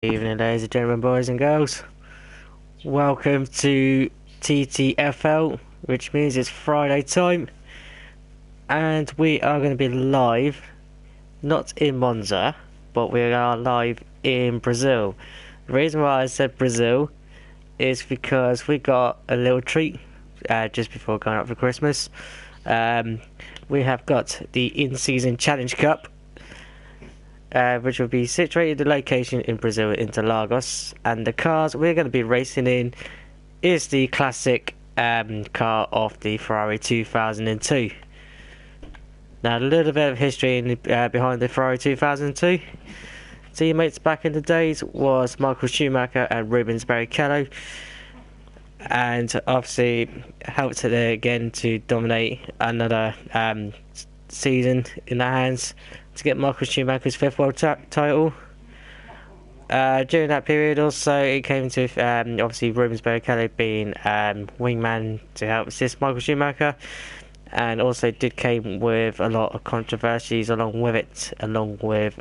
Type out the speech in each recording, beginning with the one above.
Evening, ladies and gentlemen, boys and girls. Welcome to TTFL, which means it's Friday time, and we are going to be live, not in Monza, but we are live in Brazil. The reason why I said Brazil is because we got a little treat just before going up for Christmas. We have got the in-season Challenge Cup, which will be situated in the location in Brazil, Interlagos, and the cars we're going to be racing in is the classic car of the Ferrari 2002. Now, a little bit of history behind the Ferrari 2002. Teammates back in the days was Michael Schumacher and Rubens Barrichello, and obviously helped it again to dominate another season in their hands to get Michael Schumacher's 5th world title. During that period also it came to obviously Rubens Barrichello being wingman to help assist Michael Schumacher, and also did came with a lot of controversies along with it, along with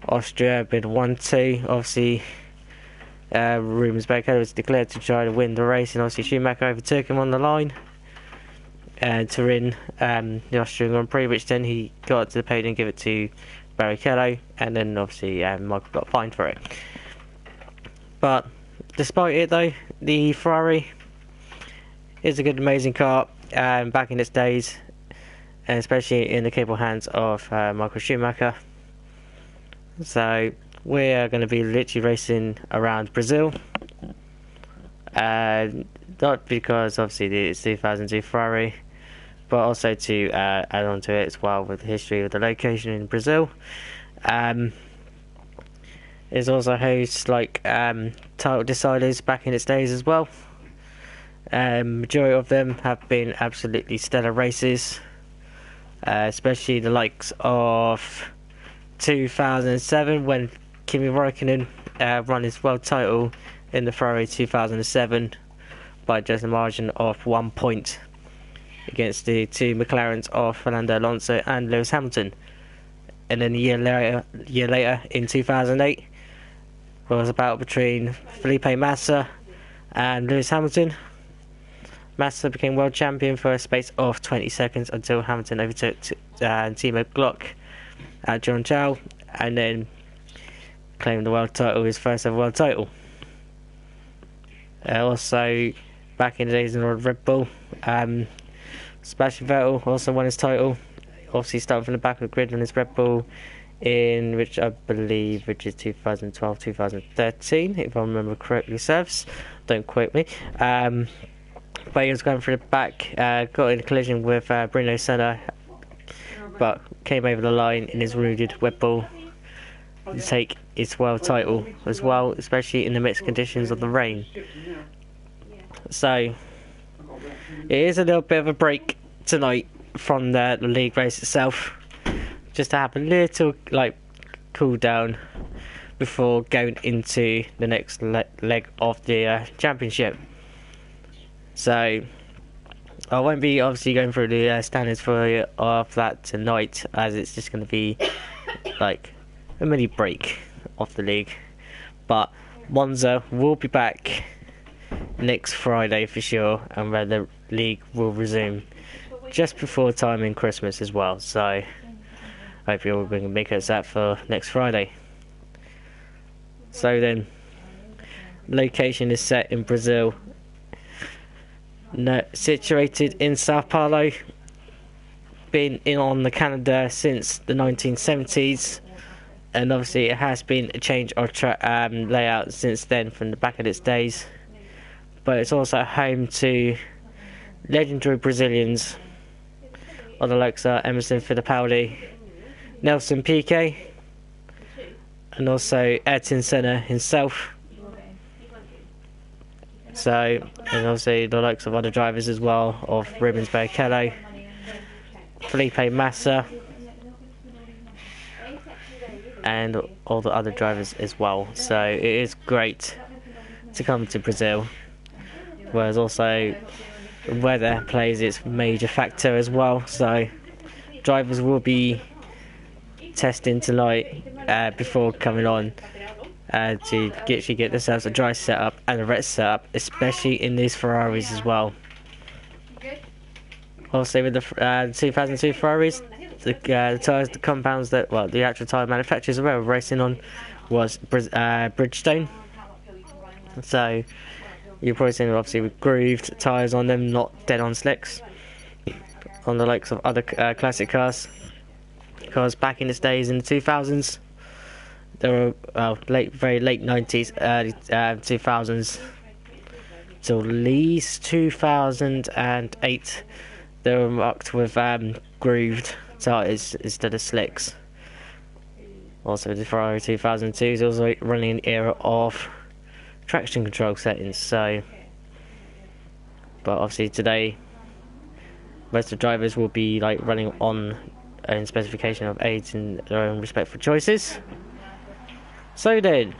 Austria being 1-2. Obviously Rubens Barrichello was declared to try to win the race, and obviously Schumacher overtook him on the line to win the Austrian Grand Prix, which then he got to the podium and give it to Barrichello, and then obviously Michael got fined for it. But despite it though, the Ferrari is a good, amazing car back in its days, and especially in the capable hands of Michael Schumacher. So we are going to be literally racing around Brazil, not because obviously it's 2002 Ferrari, but also to add on to it as well with the history of the location in Brazil. It also hosts like title deciders back in its days as well. Majority of them have been absolutely stellar races, especially the likes of 2007 when Kimi Räikkönen won his world title in the Ferrari 2007 by just a margin of 1 point against the two McLarens of Fernando Alonso and Lewis Hamilton. And then a year later in 2008 was a battle between Felipe Massa and Lewis Hamilton. Massa became world champion for a space of 20 seconds until Hamilton overtook Timo Glock at John Chow, and then claimed the world title, his first ever world title. Also, back in the days in Red Bull, Sebastian Vettel also won his title. Obviously started from the back of the grid on his Red Bull in which I believe is 2012, 2013, if I remember correctly serves. Don't quote me. But he was going through the back, got in a collision with Bruno Senna, but came over the line in his wounded Red Bull to take his world title as well, especially in the mixed conditions of the rain. So it is a little bit of a break tonight from the league race itself, just to have a little cool down before going into the next leg of the championship. So I won't be obviously going through the standards of that tonight, as it's just going to be like a mini break of the league. But Monza will be back next Friday for sure, and where the league will resume just before time in Christmas as well. So hope you all can make us that for next Friday. So then, location is set in Brazil, situated in Sao Paulo. Been in on the calendar since the 1970s, and obviously it has been a change of layout since then from the back of its days. But it's also home to legendary Brazilians of the likes of Emerson Fittipaldi, Nelson Piquet, and also Ayrton Senna himself. So, and obviously the likes of other drivers as well, of Rubens Barrichello, Felipe Massa, and all the other drivers as well. So it is great to come to Brazil, whereas also weather plays its major factor as well. So drivers will be testing tonight before coming on to actually get themselves a dry setup and a wet setup, especially in these Ferraris as well. Also with the 2002 Ferraris, the tyres, the compounds that, well, the actual tyre manufacturers were racing on was Bridgestone. So you're probably seeing obviously with grooved tyres on them, not dead on slicks, on the likes of other classic cars. Because back in the days in the 2000s, there were very late 90s, early 2000s, till at least 2008, they were marked with grooved tyres instead of slicks. Also, the Ferrari 2002 is also running an era of traction control settings. So, but obviously today, most of the drivers will be like running on a specification of aids in their own respectful choices. So then,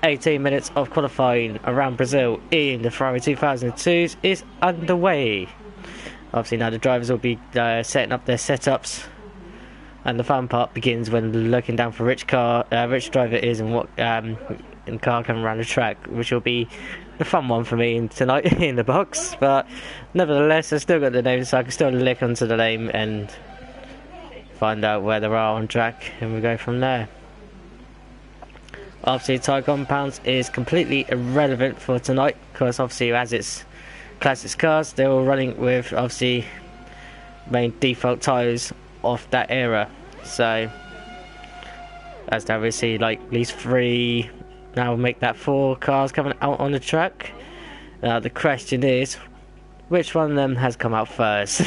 18 minutes of qualifying around Brazil in the Ferrari 2002s is underway. Obviously now the drivers will be setting up their setups, and the fun part begins when looking down for which driver it is and what car coming around the track, which will be the fun one for me tonight in the box. But nevertheless, I've still got the name, so I can still lick onto the name and find out where they are on track, and we go from there. Obviously, tyre compounds is completely irrelevant for tonight, because obviously as it's classics cars, they're all running with obviously main default tyres of that era. So as now we see like at least 3, now we'll make that 4 cars coming out on the track. Now the question is, which one of them has come out first?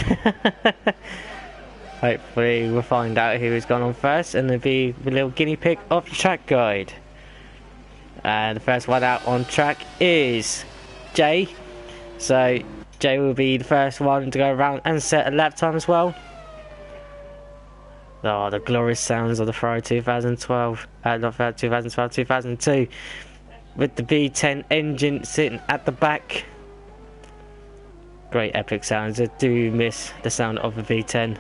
Hopefully we'll find out who has gone on first, and it'll be the little guinea pig of the track guide. And the first one out on track is Jay. So Jay will be the first one to go around and set a lap time as well. Oh, the glorious sounds of the Ferrari 2012, not 2012, 2002, with the V10 engine sitting at the back. Great epic sounds. I do miss the sound of the V10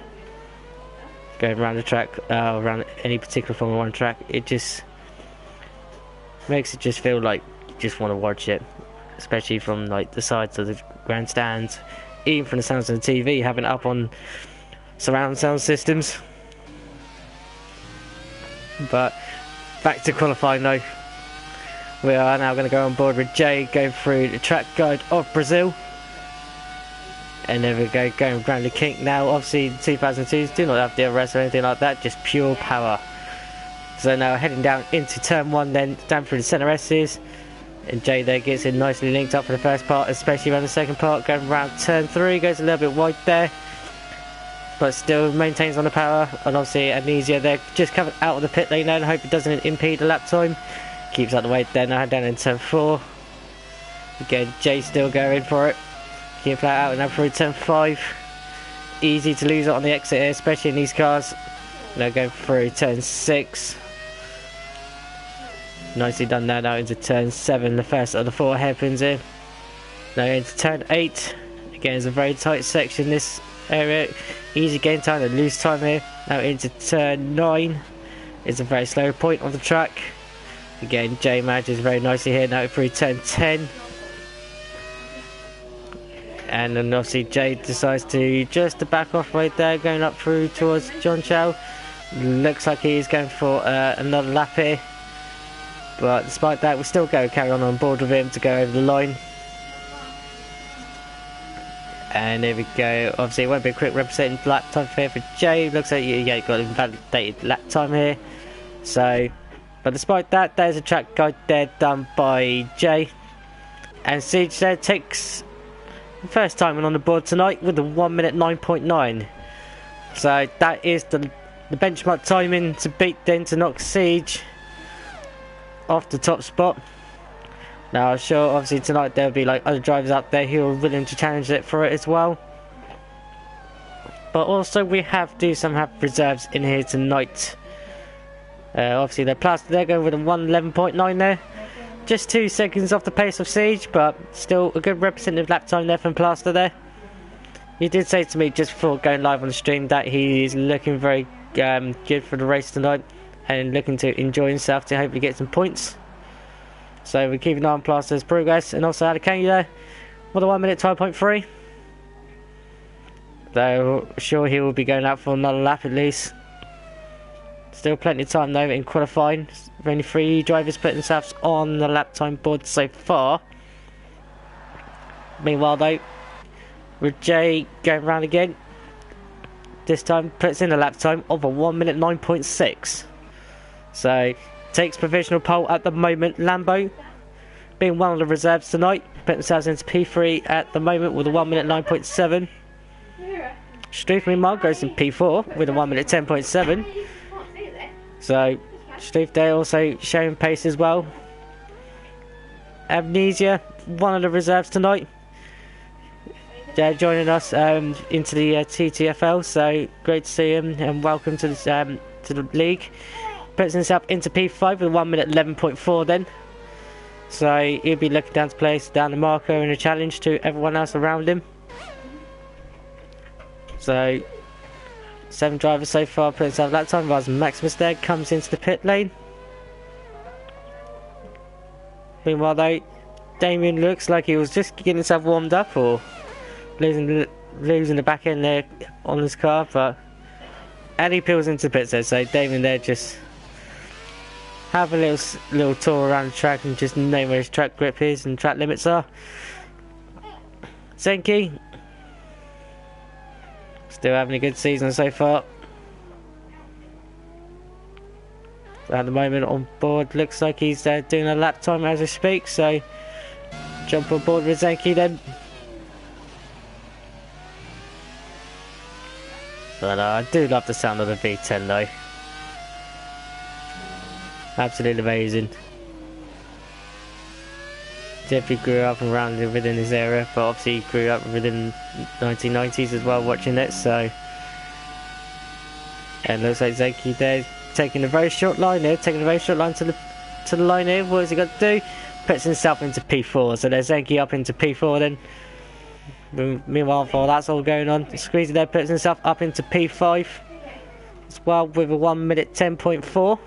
going around the track, around any particular Formula 1 track. It just makes it just feel like you just want to watch it, especially from like the sides of the grandstands, even from the sounds of the TV, having it up on surround sound systems. But back to qualifying though. We are now going to go on board with Jay, going through the track guide of Brazil. And there we go, going around the kink now. Obviously the 2002s do not have DRS or anything like that, just pure power. So now heading down into turn 1, then down through the centre S's. And Jay there gets it nicely linked up for the first part, especially around the second part. Going around turn 3, goes a little bit wide there, but still maintains on the power. And obviously Amnesia there just coming out of the pit lane now, and hope it doesn't impede the lap time. Keeps out the way there now, down in turn 4. Again, Jay still going for it. Keep that out and now through turn 5. Easy to lose it on the exit here, especially in these cars. Now going through turn 6. Nicely done there, now into turn 7, the first of the 4 hairpins here. Now into turn 8. Again, it's a very tight section, this area. Easy gain time and lose time here. Now into turn 9. It's a very slow point on the track. Again, Jay manages very nicely here, now through turn 10. And then obviously Jay decides to just to back off right there, going up through towards John Chow. Looks like he's going for another lap here. But despite that, we'll still carry on board with him to go over the line. And there we go. Obviously, it won't be a quick representing lap time here for Jay. Looks like you got an invalidated lap time here. So, but despite that, there's a track guide there done by Jay. And Siege there takes the first time on the board tonight with the 1 minute 9.9. So that is the benchmark timing to beat then to knock Siege off the top spot. Now I'm sure obviously tonight there'll be like other drivers out there who are willing to challenge it for it as well. But also we have reserves in here tonight. Obviously they're plastered there, going with a 1:11.9 there. Just 2 seconds off the pace of Siege, but still a good representative lap time there from Plaster there. He did say to me just before going live on the stream that he is looking very good for the race tonight. and looking to enjoy himself to hopefully get some points. So we're keeping an eye on Plaster's progress, and also Alicante there with a 1 minute 12.3. Though sure he will be going out for another lap at least. Still plenty of time though in qualifying. Only 3 drivers putting themselves on the lap time board so far. Meanwhile though, with Jay going round again, this time puts in a lap time of a 1 minute 9.6. So takes provisional pole at the moment. Lambo being one of the reserves tonight, putting themselves into P3 at the moment with a 1 minute 9.7. Struth meanwhile goes in P4 with a 1 minute 10.7. So Struth there also showing pace as well. Amnesia, one of the reserves tonight, joining us into the TTFL, so great to see him and welcome to the league. Puts himself into P5 with 1 minute 11.4 then. So he'll be looking down to place down the marker in a challenge to everyone else around him. So 7 drivers so far put himself that time, whilst Maximus there comes into the pit lane. Meanwhile though, Damien looks like he was just getting himself warmed up or losing the back end there on his car, and he peels into the pits there, so Damien there just have a little tour around the track and just know where his track grip is and track limits are. Zenki still having a good season so far. At the moment on board, looks like he's doing a lap time as we speak, so jump on board with Zenki then. But I do love the sound of the V10 though. Absolutely amazing. Definitely grew up around within this area, but obviously grew up within 1990s as well watching it, so. And looks like Zenki there taking a very short line here, to the line here. What has he got to do? Puts himself into P4, so there's Zenki up into P4 then. Meanwhile, while that's all going on, Squeezy there puts himself up into P5 as well with a 1 minute 10.4.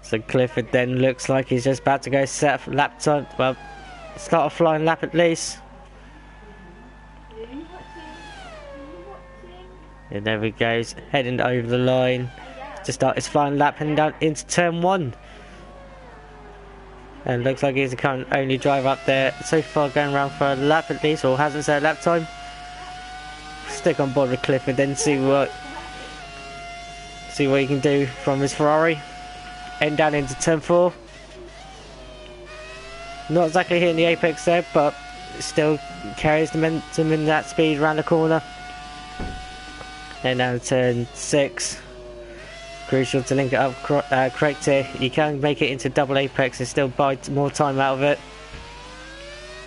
So Clifford then looks like he's just about to go set a lap time, well, start a flying lap at least. And there he goes, heading over the line to start his flying lap, heading down into turn 1. And looks like he's the current only driver up there so far going around for a lap at least, or hasn't set a lap time. Stick on board with Clifford then, see what he can do from his Ferrari. End down into turn 4. Not exactly hitting the apex there, but still carries the momentum in that speed around the corner. And down to turn 6. Crucial to link it up correct here. You can make it into double apex and still buy more time out of it.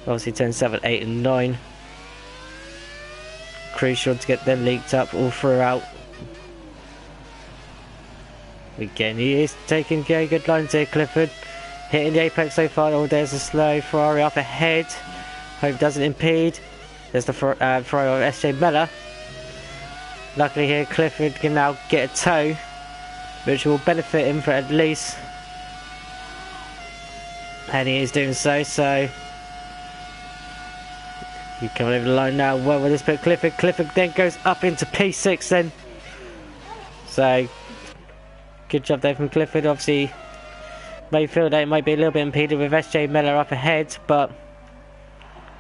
Obviously turn 7, 8 and 9. Crucial to get them linked up all throughout. Again, he is taking very good lines here, Clifford. Hitting the apex so far. Oh, there's a slow Ferrari up ahead. Hope doesn't impede. There's the Ferrari of SJ Miller. Luckily here, Clifford can now get a tow, which will benefit him for at least. And he is doing so, so. You coming over the line now. Well, with this bit, Clifford then goes up into P6 then. So. Good job there from Clifford. Obviously, may feel that it might be a little bit impeded with SJ Miller up ahead, but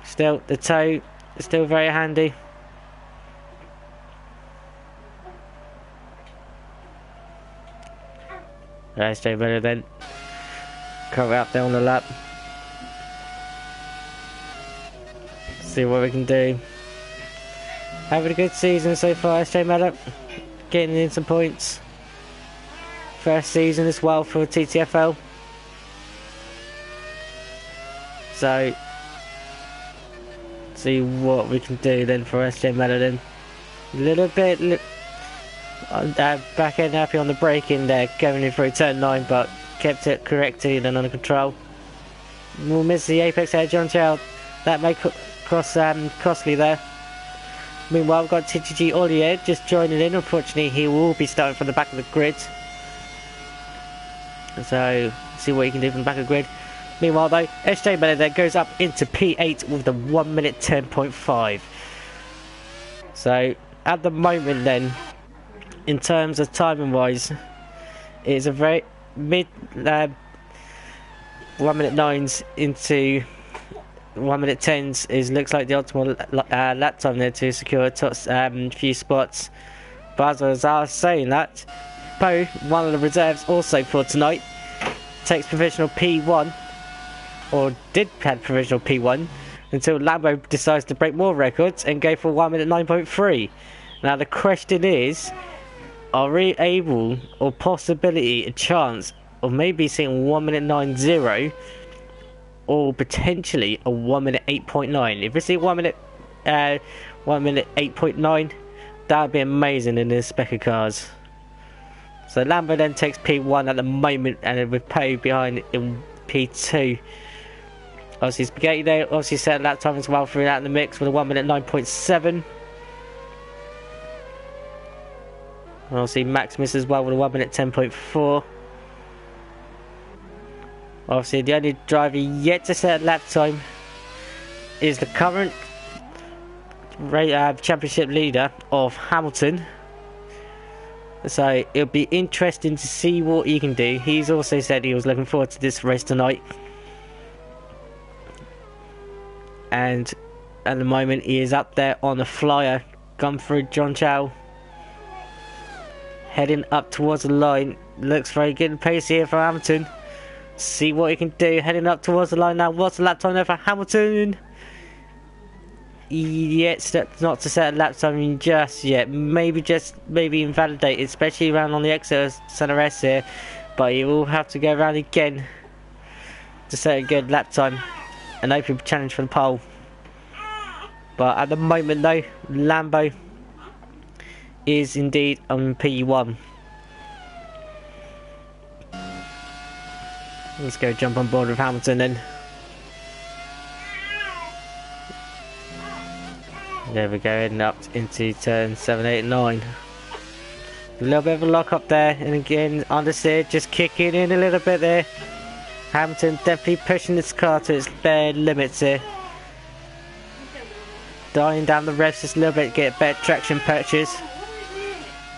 still, the tow is still very handy. SJ Miller then cover up there on the lap. See what we can do. Having a good season so far, SJ Miller. Getting in some points. First season as well for TTFL. So, see what we can do then for SJ Miller then. A little bit back end happy on the braking there, going in through turn 9, but kept it correctly and under control. We'll miss the apex edge on tail. That may cross costly there. Meanwhile, we've got TTG Olier just joining in. Unfortunately, he will be starting from the back of the grid. So, see what he can do from the back of the grid. Meanwhile, though, SJ Miller then goes up into P8 with the 1 minute 10.5. So, at the moment, then, in terms of timing wise, it's a very mid 1 minute 9s into 1 minute 10s looks like the optimal lap time there to secure a top few spots. But as I was saying that, Poe, one of the reserves also for tonight, takes provisional P1, or did have provisional P1, until Lambo decides to break more records and go for 1 minute 9.3. Now the question is, are we able, or possibility, a chance of maybe seeing 1 minute 9.0, or potentially a 1 minute 8.9? If we see 1 minute 8.9, that would be amazing in the spec of cars. So Lambo then takes P1 at the moment, and with Poe behind in P2. Obviously Spaghetti there, obviously set lap time as well through that in the mix with a 1 minute 9.7. Obviously Maximus as well with a 1 minute 10.4. Obviously the only driver yet to set lap time is the current championship leader of Hamilton. So it'll be interesting to see what he can do. He's also said he was looking forward to this race tonight. And at the moment he is up there on the flyer, gone through John Chow, heading up towards the line. Looks very good and pace here for Hamilton. See what he can do, heading up towards the line now. What's the lap time there for Hamilton? Yet not to set a lap time just yet. Maybe invalidate, especially around on the exit of Center S here. But you will have to go around again to set a good lap time. An open challenge for the pole. But at the moment though, Lambo is indeed on P1. Let's go jump on board with Hamilton then. There we go, heading up into turn 7, 8, 9. A little bit of a lock up there, and again understeer just kicking in a little bit there. Hamilton definitely pushing this car to its bare limits here. Dying down the revs just a little bit to get better traction purchase.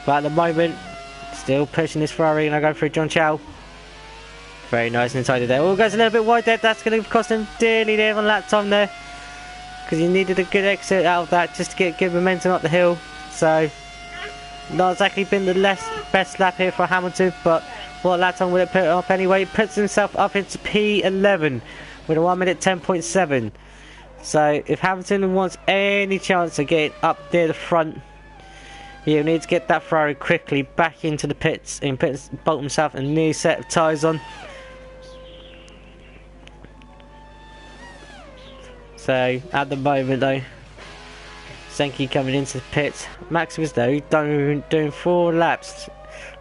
But at the moment, still pushing this Ferrari, and I go through John Chow. Very nice and tidy there. Oh, goes a little bit wide there. That's going to cost him dearly there on lap time there. Because he needed a good exit out of that just to get good momentum up the hill. So, not exactly been the best lap here for Hamilton, but what lap time will it put up anyway? It puts himself up into P11 with a 1 minute 10.7. So if Hamilton wants any chance of getting up near the front, he'll need to get that Ferrari quickly back into the pits and bolt himself a new set of tyres on. So at the moment though, Senki coming into the pits. Maximus though doing 4 laps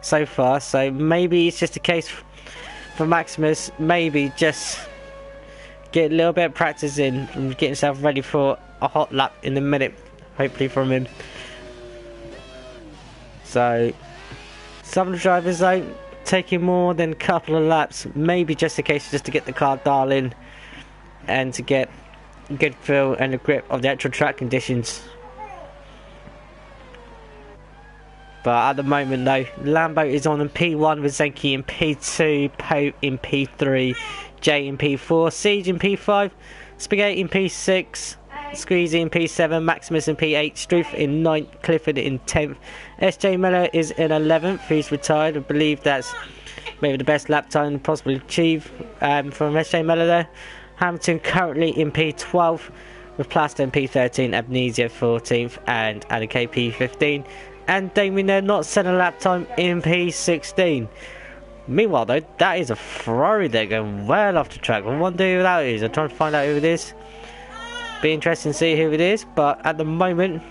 so far, so maybe it's just a case for Maximus, maybe just get a little bit of practice in and get himself ready for a hot lap in the minute, hopefully from him. So some of the drivers though taking more than a couple of laps, maybe just a case just to get the car dialed in and to get a good feel and a grip of the actual track conditions. But at the moment though, Lambo is on in P1 with Zenki in P2, Poe in P3, Jay in P4, Siege in P5, Spaghetti in P6, Squeezy in P7, Maximus in P8, Struth in 9th, Clifford in 10th, SJ Miller is in 11th, who's retired. I believe that's maybe the best lap time possibly achieve from SJ Miller there. Hamilton currently in P12 with Plaster in P13, Amnesia 14th and Annika P15. And Damien there not setting a lap time in P16. Meanwhile though, that is a Ferrari there going well off the track. I wonder who that is. I'm trying to find out who it is. Be interesting to see who it is. But at the moment,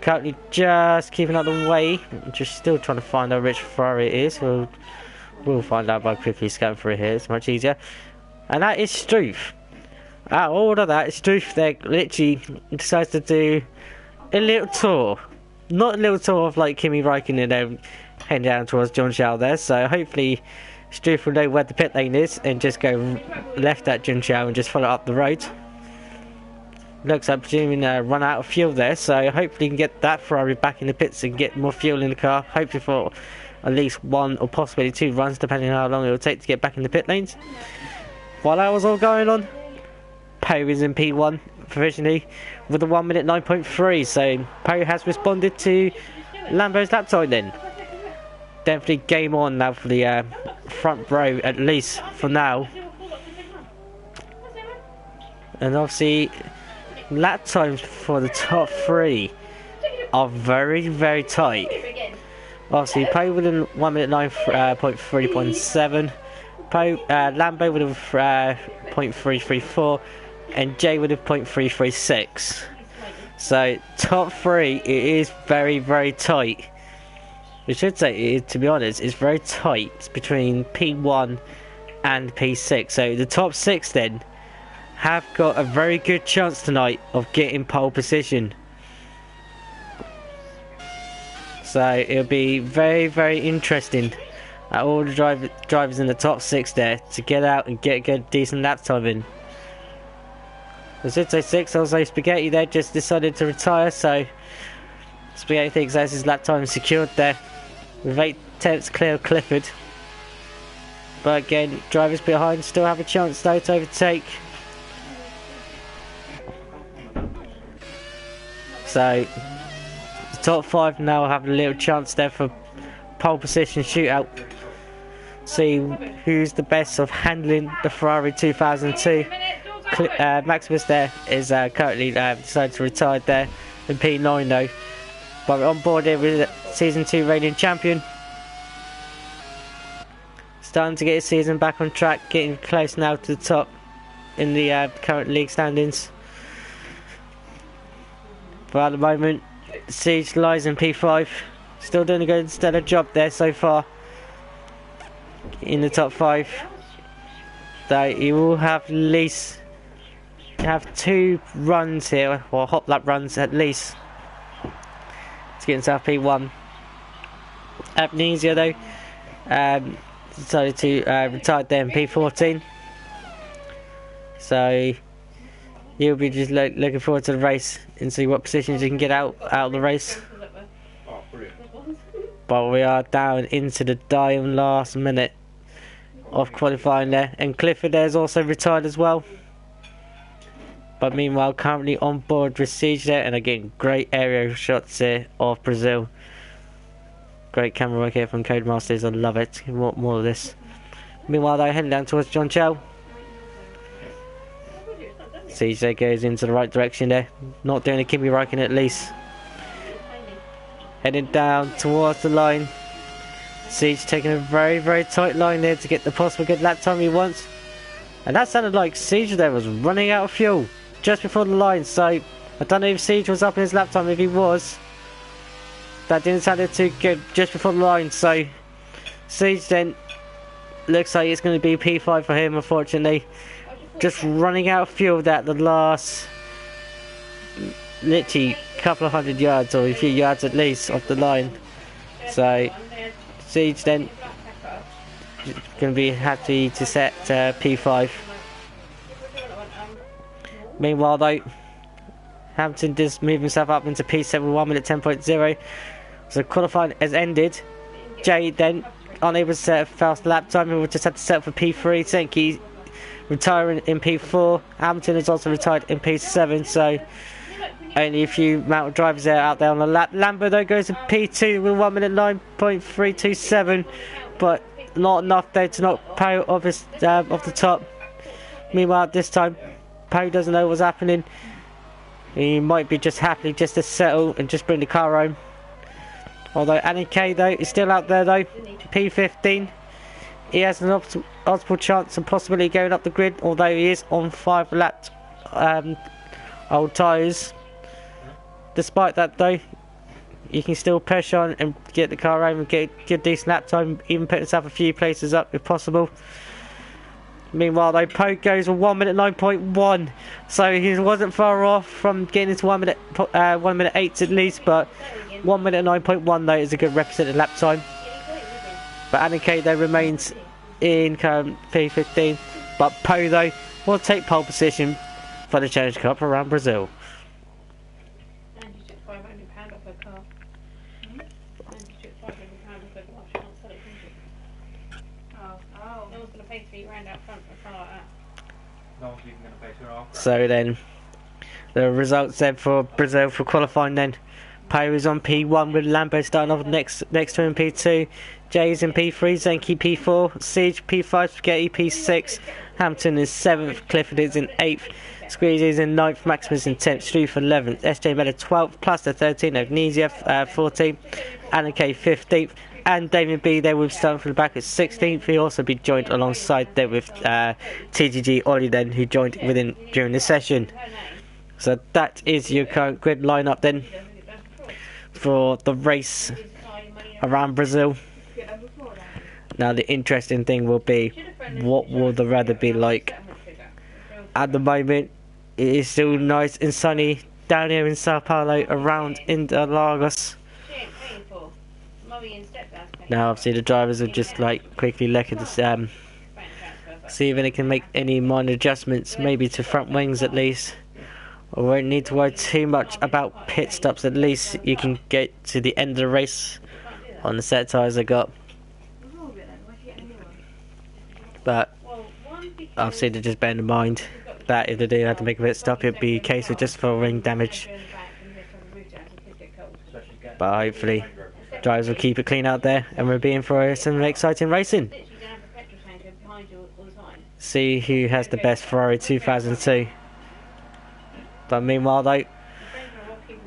currently just keeping out the way. Just still trying to find out which Ferrari it is. We'll find out by quickly scanning through here. It's much easier. And that is Struth. Out of all of that, Struth there literally decides to do a little tour. Not a little tour of like Kimi Räikkönen and heading down towards John Chow there. So hopefully Struth will know where the pit lane is and just go left at John Chow and just follow up the road. Looks like presuming run out of fuel there, so hopefully he can get that Ferrari back in the pits and get more fuel in the car. Hopefully for at least one or possibly 2 runs, depending on how long it will take to get back in the pit lanes. While that was all going on, Poe is in P1 provisionally with a 1 minute 9.3. So Poe has responded to Lambo's lap time then. Definitely game on now for the front row, at least for now. And obviously lap times for the top 3 are very, very tight. Obviously, Poe within 1 minute 9.3.7. Lambo would have 0.334, and Jay would have 0.336. So top 3, it is very, very tight. We should say, to be honest, it's very tight between P1 and P6. So the top 6 then have got a very good chance tonight of getting pole position. So it'll be very, very interesting at all the drivers in the top 6 there to get out and get a good decent lap time in. I should say 6, also Spaghetti there just decided to retire, so Spaghetti thinks that's his lap time secured there with 8 tenths clear of Clifford. But again, drivers behind still have a chance though to overtake. So the top 5 now have a little chance there for pole position shootout. See who's the best of handling the Ferrari 2002. Maximus there is currently decided to retire there in P9 though. But we're on board here with Season 2 reigning champion. Starting to get his season back on track, getting close now to the top in the current league standings. But at the moment, Siege lies in P5. Still doing a good stellar job there so far in the top 5. Though he will have at least 2 runs here, or hot lap runs at least, to get himself P1. Amnesia though decided to retire there in P14. So you'll be just looking forward to the race and see what positions you can get out of the race. But we are down into the dying last minute of qualifying there, and Clifford there is also retired as well. But meanwhile, currently on board with Siege there, and again, great aerial shots here of Brazil. Great camera work here from Codemasters, I love it. Want more of this. Meanwhile, they're heading down towards John Chow. Siege there goes into the right direction there, not doing a Kimi Räikkönen at least. Heading down towards the line. Siege taking a very, very tight line there to get the possible good lap time he wants. And that sounded like Siege there was running out of fuel just before the line, so I don't know if Siege was up in his lap time. If he was, that didn't sound too good just before the line, so Siege then looks like it's going to be P5 for him, unfortunately. Just running out of fuel at the last literally couple of 100 yards, or a few yards at least, off the line. So Siege then going to be happy to set P5. Meanwhile though, Hampton does move himself up into P7 1 minute 10.0. So qualifying has ended. Jay then unable to set a fast lap time, he will just have to set for P3. Senki retiring in P4. Hamilton has also retired in P7, so only a few amount of drivers out there on the lap. Lambo though goes to P2 with 1 minute 9.327, but not enough there to knock Poe off the top. Meanwhile, this time Poe doesn't know what's happening. He might be just happy just to settle and just bring the car home. Although Annie K though is still out there though, P15. He has an optimal chance of possibly going up the grid, although he is on 5 lapped old tyres. Despite that though, you can still push on and get the car home and get a decent lap time, even put himself a few places up if possible. Meanwhile, though, Poe goes with 1 minute 9.1, so he wasn't far off from getting into 1 minute 8 at least, but 1 minute 9.1 though is a good represented lap time. But Alan Kay though remains in P15, but Poe though will take pole position for the Challenge Cup around Brazil. And you took £500 off her car. And you took £500 off her car. She can't sell it, can she? Oh. No one's going to pay £3 out front for a car like that. No one's even going to pay her off. So then, the results then for Brazil for qualifying then. Poe is on P1 with Lambo starting off next to him P2. Jay's in P3, Zenki P4, Siege P5, Spaghetti P6, Hampton is 7th, Clifford is in 8th, Squeezy is in 9th, Maximus in 10th, Struth 11th, SJ Miller 12th, Plaster 13th, Agnesia 14th, Anna K 15th, and Damien B there with starting from the back at 16th. He'll also be joined alongside there with TTG Ollie then, who joined within during the session. So that is your current grid lineup then for the race around Brazil. Now the interesting thing will be, what will the weather be like? At the moment it is still nice and sunny down here in Sao Paulo around Interlagos. Now obviously the drivers are just like quickly looking to see if they can make any minor adjustments, maybe to front wings at least. I won't need to worry too much about pit stops, at least you can get to the end of the race on the set tyres I got. But obviously to just bear in mind that if they do have to make a pit stop, it'd be a case of just for ring damage. But hopefully drivers will keep it clean out there and we'll be in for some exciting racing. See who has the best Ferrari 2002. But meanwhile though,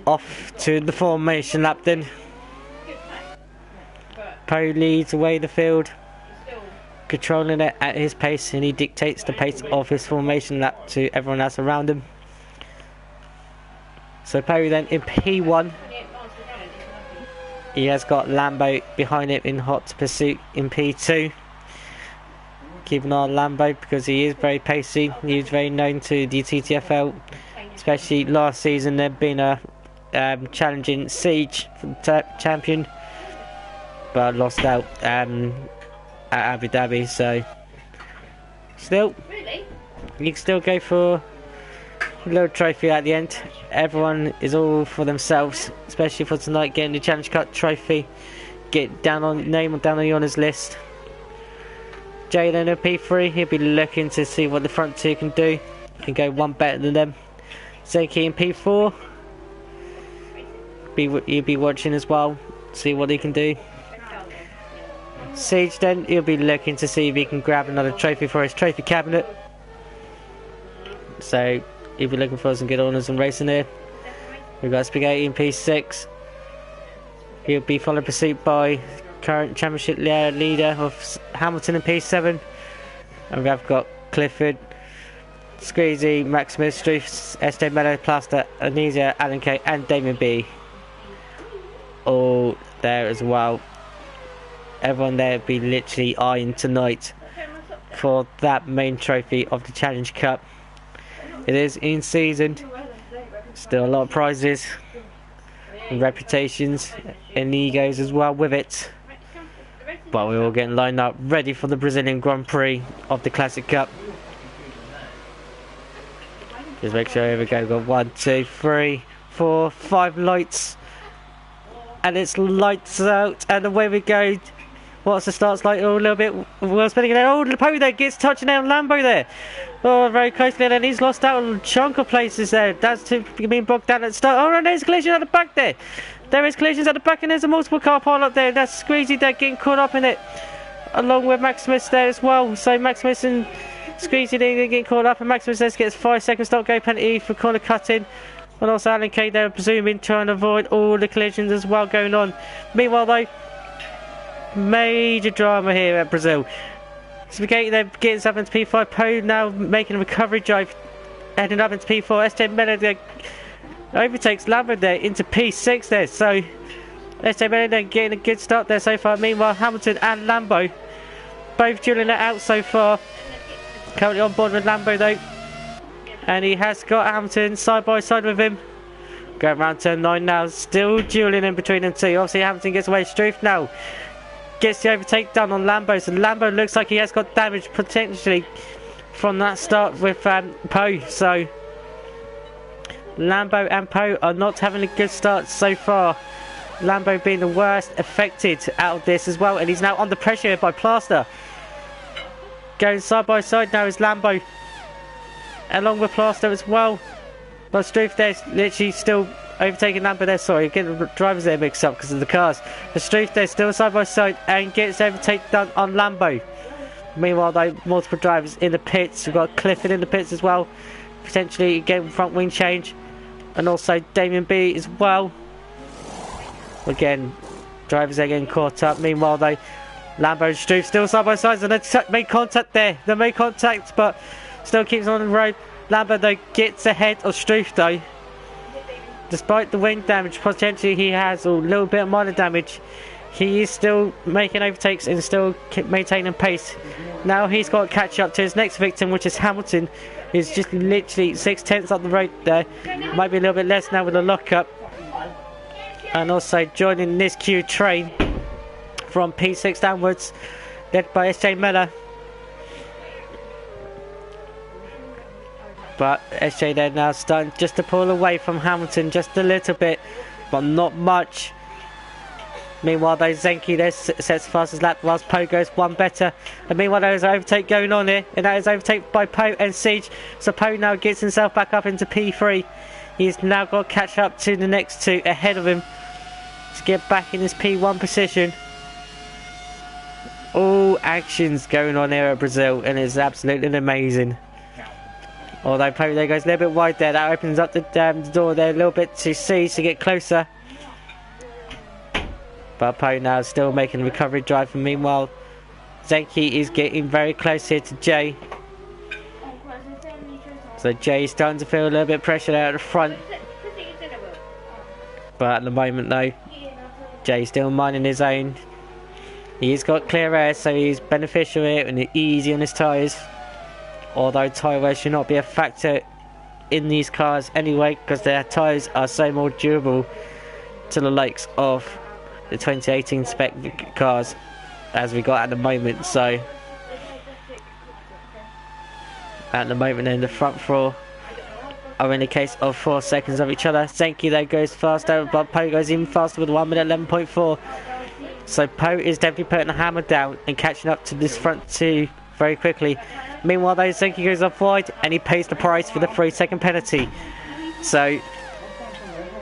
off to the formation lap then. Poe leads away the field, controlling it at his pace, and he dictates the pace of his formation lap to everyone else around him. So Poe then in P1, he has got Lambo behind him in hot pursuit in P2. Keep an eye on Lambo because he is very pacey. He is very known to the TTFL, especially last season there being a challenging Siege for the champion, but lost out at Abu Dhabi. So still, you can still go for a little trophy at the end. Everyone is all for themselves, especially for tonight, getting the Challenge Cup trophy, get down on name down on the honours list. Jalen at P3, he'll be looking to see what the front two can do. Can go one better than them. Zenki in P4, he'll be watching as well, see what he can do. Siege then, he'll be looking to see if he can grab another trophy for his trophy cabinet. So he'll be looking for some good honours and racing here. We've got Spaghetti in P6. He'll be followed pursuit by current championship leader of Hamilton in P7. And we have got Clifford, Squeezy, Maximus, Struth, SJ Mello, Plaster, Anesia, Alan K and Damien B. All there as well. Everyone there will be literally eyeing tonight for that main trophy of the Challenge Cup. It is in season, still a lot of prizes and reputations and egos as well with it. But we're all getting lined up ready for the Brazilian Grand Prix of the Classic Cup. Just make sure, here we go, we've got 1, 2, 3, 4, 5 lights. And it's lights out and away we go. What's the starts like? Oh, a little bit well spinning there. Oh, Poe there gets touching down Lambo there. Oh, very closely, and he's lost out on a chunk of places there. That's being bogged down at the start. Oh, and there's collision at the back there. There is collisions at the back, and there's a multiple car pile up there. That's Squeezy there getting caught up in it, along with Maximus there as well. So Maximus and Squeezy there getting caught up, and Maximus there gets 5 seconds stop go penalty for corner cutting. And also Alan K there presuming trying to avoid all the collisions as well going on. Meanwhile though, major drama here at Brazil. Spaghetti there getting up into P5. Poe now making a recovery drive, heading up into P4. SJ Miller there overtakes Lambert there into P6 there. So SJ Miller there getting a good start there so far. Meanwhile Hamilton and Lambo both dueling it out so far. currently on board with Lambo though. And he has got Hamilton side by side with him. Going around turn 9 now, still dueling in between them two. Obviously Hamilton gets away. Struth now gets the overtake done on Lambo. So Lambo looks like he has got damage potentially from that start with Poe. So Lambo and Poe are not having a good start so far. Lambo being the worst affected out of this as well. And he's now under pressure by Plaster. Going side by side now is Lambo, along with Plaster as well. But Struth there's literally still overtaking Lambo there. Sorry, getting the drivers there mixed up because of the cars. But Struth there still side by side and gets overtake done on Lambo. Meanwhile though, multiple drivers in the pits. We've got Clifford in the pits as well. Potentially again front wing change. And also Damien B as well. Again, drivers are getting caught up. Meanwhile though, Lambo and Struth still side by side, and they made contact there. They made contact, but still keeps on the road. Lambo though gets ahead of Struth though. Despite the wing damage potentially he has, or a little bit of minor damage, he is still making overtakes and still maintaining pace. Now he's got to catch up to his next victim, which is Hamilton. He's just literally 6/10 up the road there. Might be a little bit less now with the lockup. And also joining this queue train from P6 downwards, led by SJ Miller. But SJ there now starting just to pull away from Hamilton just a little bit, but not much. Meanwhile though, Zenki there sets the fastest lap whilst Poe goes one better. And meanwhile there is an overtake going on here, and that is overtaken by Poe and Siege. So Poe now gets himself back up into P3. He's now got to catch up to the next two ahead of him to get back in his P1 position. All actions going on here at Brazil, and it's absolutely amazing. Although Poe there goes a little bit wide there, that opens up the door there a little bit to Siege to get closer. But Poe now still making a recovery drive, and meanwhile Zenki is getting very close here to Jay. So Jay's starting to feel a little bit of pressure there at the front. But at the moment though, Jay's still minding his own. He's got clear air, so he's beneficial here and easy on his tyres. Although tyre wear should not be a factor in these cars anyway, because their tyres are so more durable to the likes of the 2018 spec cars as we got at the moment. So at the moment in the front four are in the case of 4 seconds of each other. Zenki though goes faster, but Poe goes even faster with 1 minute 11.4. So Poe is definitely putting the hammer down and catching up to this front two very quickly. Meanwhile though, Zenki goes off wide and he pays the price for the 3-second penalty. So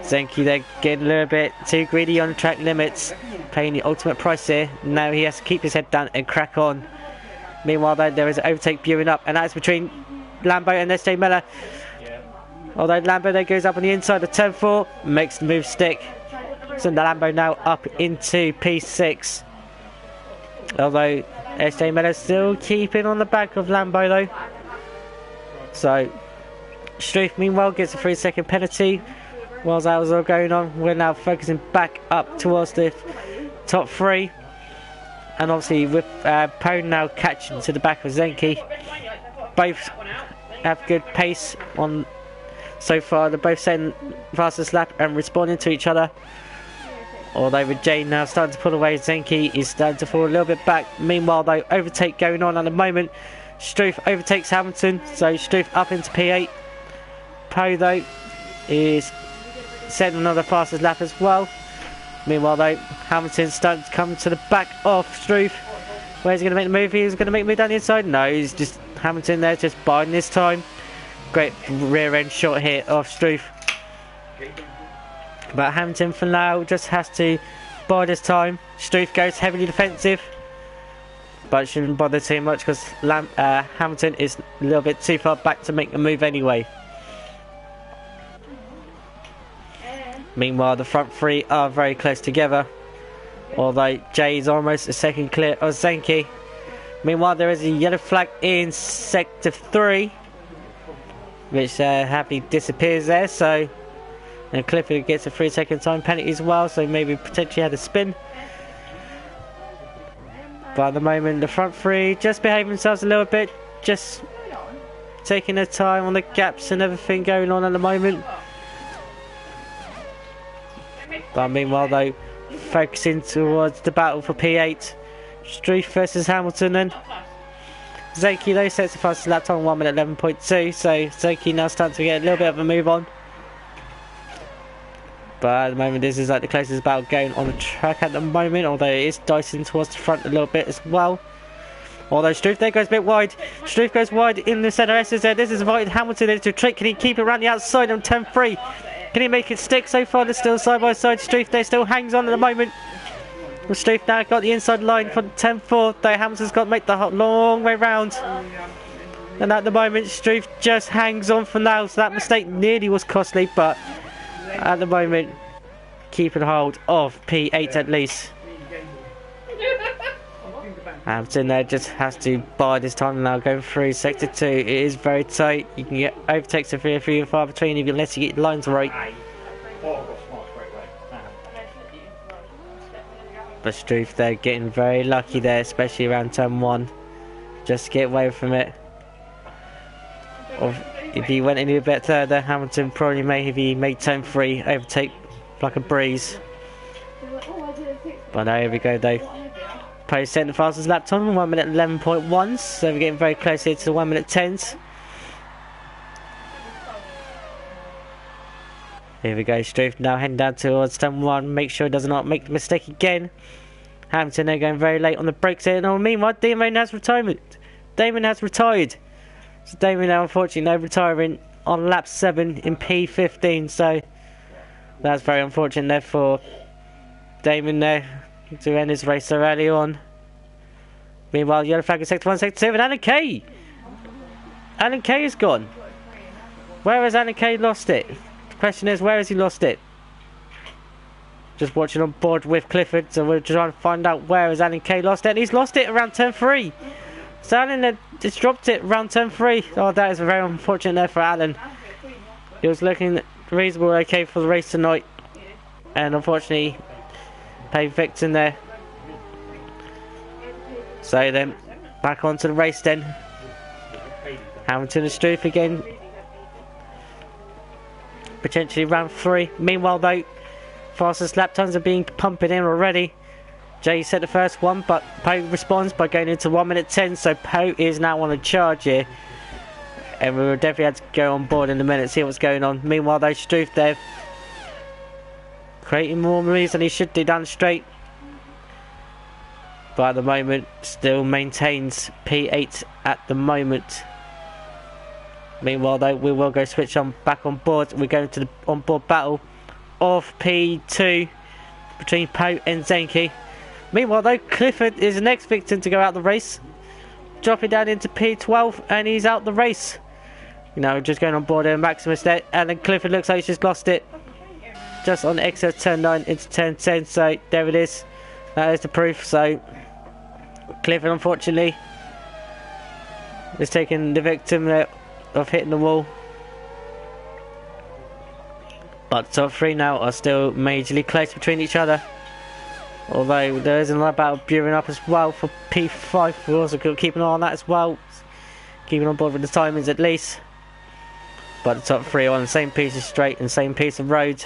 Zenki then getting a little bit too greedy on the track limits, paying the ultimate price here. Now he has to keep his head down and crack on. Meanwhile though, there is an overtake viewing up, and that's between Lambo and SJ Miller. Although Lambo there goes up on the inside of turn 4, makes the move stick. So the Lambo now up into P6. Although SJ Miller still keeping on the back of Lambo though. So Struth meanwhile gets a 3-second penalty. Whilst that was all going on, we're now focusing back up towards the top 3. And obviously with Poe now catching to the back of Zenki. Both have good pace on so far. They're both setting fastest lap and responding to each other. Although with Jay now starting to pull away, Zenki is starting to fall a little bit back. Meanwhile though, overtake going on at the moment. Struth overtakes Hamilton, so Struth up into P8. Poe though is setting another fastest lap as well. Meanwhile though, Hamilton's starting to come to the back of Struth. Where's he going to make the move? He's going to make the move down the inside? No, he's just Hamilton there, just biding this time. Great rear end shot here of Struth. But Hamilton for now just has to bide his time. Struth goes heavily defensive, but shouldn't bother too much because Hamilton is a little bit too far back to make the move anyway. Meanwhile, the front 3 are very close together, although Jay is almost a second clear of Zenki. Meanwhile, there is a yellow flag in sector 3, which happily disappears there. So, and Clifford gets a 3-second time penalty as well, so maybe potentially had a spin. But at the moment, the front 3 just behave themselves a little bit, just taking their time on the gaps and everything going on at the moment. But meanwhile though, focusing towards the battle for P8. Struth versus Hamilton then. Zenki though sets the fastest lap time 1 minute 11.2, so Zenki now starting to get a little bit of a move on. But at the moment this is like the closest battle going on the track at the moment, although it is dicing towards the front a little bit as well. Although Struth there goes a bit wide. Struth goes wide in the centre S there. This is invited Hamilton into a trick. Can he keep it around the outside on 10-3? Can he make it stick so far? They're still side by side. Struth there still hangs on at the moment. Well, Struth now got the inside line for 10-4, though Hamilton's got to make the long way round. And at the moment, Struth just hangs on for now, so that mistake nearly was costly, but at the moment, keeping hold of P8 at least. Hamilton there just has to bide his time now going through sector 2. It is very tight. You can get overtakes of 3 and far between if unless you get lines right. But Struth there getting very lucky there, especially around turn 1, just to get away from it. Or if he went any bit further, Hamilton probably may, if he made turn 3, overtake like a breeze. But now here we go though. Post setting the fastest lap time 1 minute 11.1, so we're getting very close here to the 1 minute 10s. Here we go, Struth now heading down towards turn 1, make sure he does not make the mistake again. Hamilton there going very late on the brakes here. And meanwhile, Damon has retirement. Damon has retired. So Damon now unfortunately now retiring on lap 7 in P15. So that's very unfortunate there for Damon there to end his race so early on. Meanwhile, yellow flag in sector 1, sector 2, and Alan Kay. Alan Kay is gone. Where has Alan Kay lost it? The question is, where has he lost it? Just watching on board with Clifford, so we're trying to find out where has Alan Kay lost it. And he's lost it around turn 3. So Alan just dropped it around turn 3. Oh, that is very unfortunate there for Alan. He was looking reasonable okay for the race tonight, and unfortunately paid victim there. So then back onto the race then. Hamilton and Struth again, potentially round 3. Meanwhile though, fastest lap times are being pumped in already. Jay set the first one, but Poe responds by going into 1 minute 10, so Poe is now on a charge here. And we will definitely have to go on board in a minute, see what's going on. Meanwhile though, Struth there creating more moves than he should do down the straight. But at the moment, still maintains P8 at the moment. Meanwhile though, we will go switch on back on board. We're going to the on-board battle of P2 between Poe and Zenki. Meanwhile though, Clifford is the next victim to go out the race, dropping down into P12, and he's out the race. You know, just going on board there, Maximus there, and then Clifford looks like he's just lost it. Just on the exit of turn 9 into turn 10, so there it is. That is the proof. So Clifford unfortunately is taking the victim of hitting the wall. But top 3 now are still majorly close between each other. Although there is another battle brewing up as well for P5. We're also going to keep an eye on that as well. Keeping on board with the timings at least. But the top 3 are on the same piece of straight and same piece of road.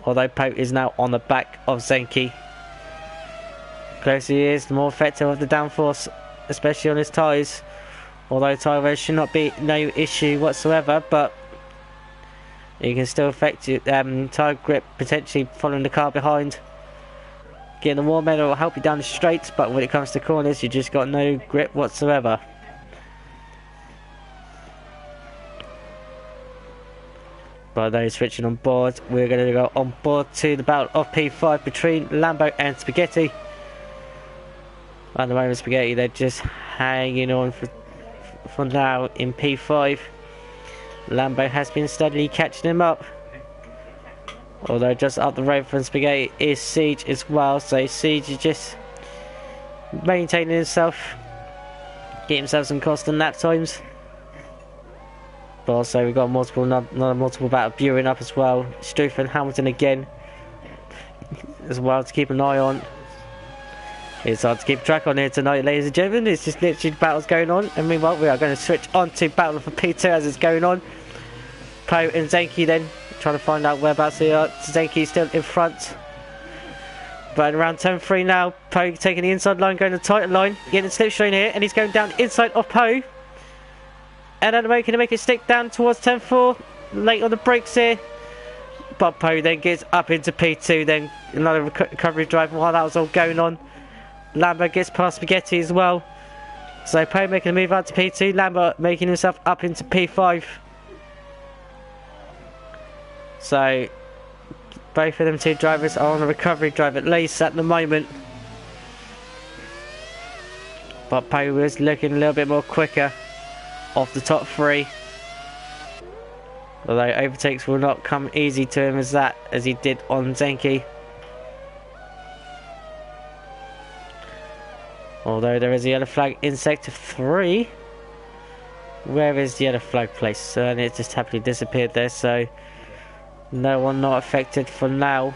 Although Poe is now on the back of Zenki. The closer he is, the more effective of the downforce, especially on his tyres. Although tyre wear should not be no issue whatsoever, but you can still affect your tyre grip, potentially following the car behind. Getting the warm air will help you down the straights, but when it comes to corners, you just got no grip whatsoever. By those switching on board, we're going to go on board to the battle of P5 between Lambo and Spaghetti. At the moment, Spaghetti, they're just hanging on for now in P5. Lambo has been steadily catching him up. Although just up the road from Spaghetti is Siege as well, so Siege is just maintaining himself, getting himself some constant lap times. But also we've got another multiple battle brewing up as well. Struth and Hamilton again as well to keep an eye on. It's hard to keep track on here tonight, ladies and gentlemen. It's just literally battles going on. And meanwhile, we are going to switch on to battle for P2 as it's going on. Poe and Zenki then trying to find out whereabouts they are. Zenki still in front. But around turn 3 now, Poe taking the inside line, going to the tighter line. Getting slipstream here, and he's going down inside of Poe. And at the moment, can he make it stick down towards turn 4? Late on the brakes here. But Poe then gets up into P2, then another recovery drive while that was all going on. Lambert gets past Spaghetti as well. So Poe making a move out to P2, Lambert making himself up into P5. So both of them two drivers are on a recovery drive at least at the moment. But Poe is looking a little bit more quicker off the top 3. Although overtakes will not come easy to him as he did on Zenki. Although there is a yellow flag in sector 3. Where is the yellow flag placed? And it just happily disappeared there, so no one not affected for now.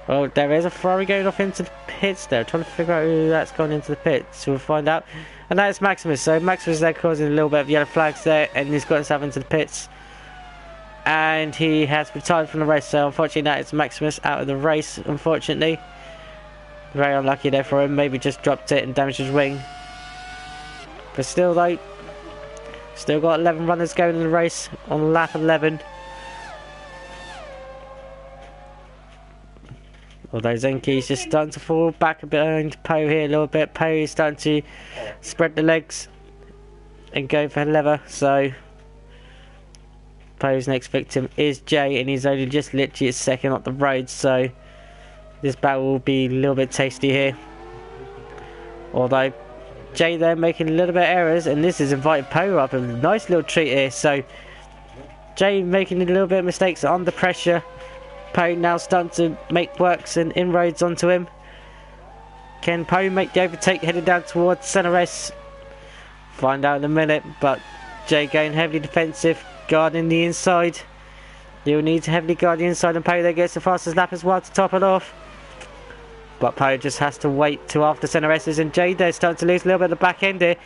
Oh, there is a Ferrari going off into the pits there. Trying to figure out who that's gone into the pits. We'll find out. And that is Maximus. So Maximus is there causing a little bit of yellow flags there, and he's got himself into the pits. And he has retired from the race. So unfortunately that is Maximus out of the race, unfortunately. Very unlucky there for him. Maybe just dropped it and damaged his wing. But still though, still got 11 runners going in the race on lap 11. Although Zenki's just starting to fall back a bit behind Poe here a little bit. Poe is starting to spread the legs and go for leather. So Poe's next victim is Jay, and he's only just literally a second up the road. So this battle will be a little bit tasty here. Although Jay there making a little bit of errors, and this has invited Poe up a nice little treat here. So Jay making a little bit of mistakes under pressure. Poe now starting to make works and inroads onto him. Can Poe make the overtake heading down towards Center S? Find out in a minute, but Jay going heavily defensive, guarding the inside. He'll need to heavily guard the inside, and Poe there gets the fastest lap as well to top it off. But Poe just has to wait till after Center S's, and Jay there starting to lose a little bit of the back end here.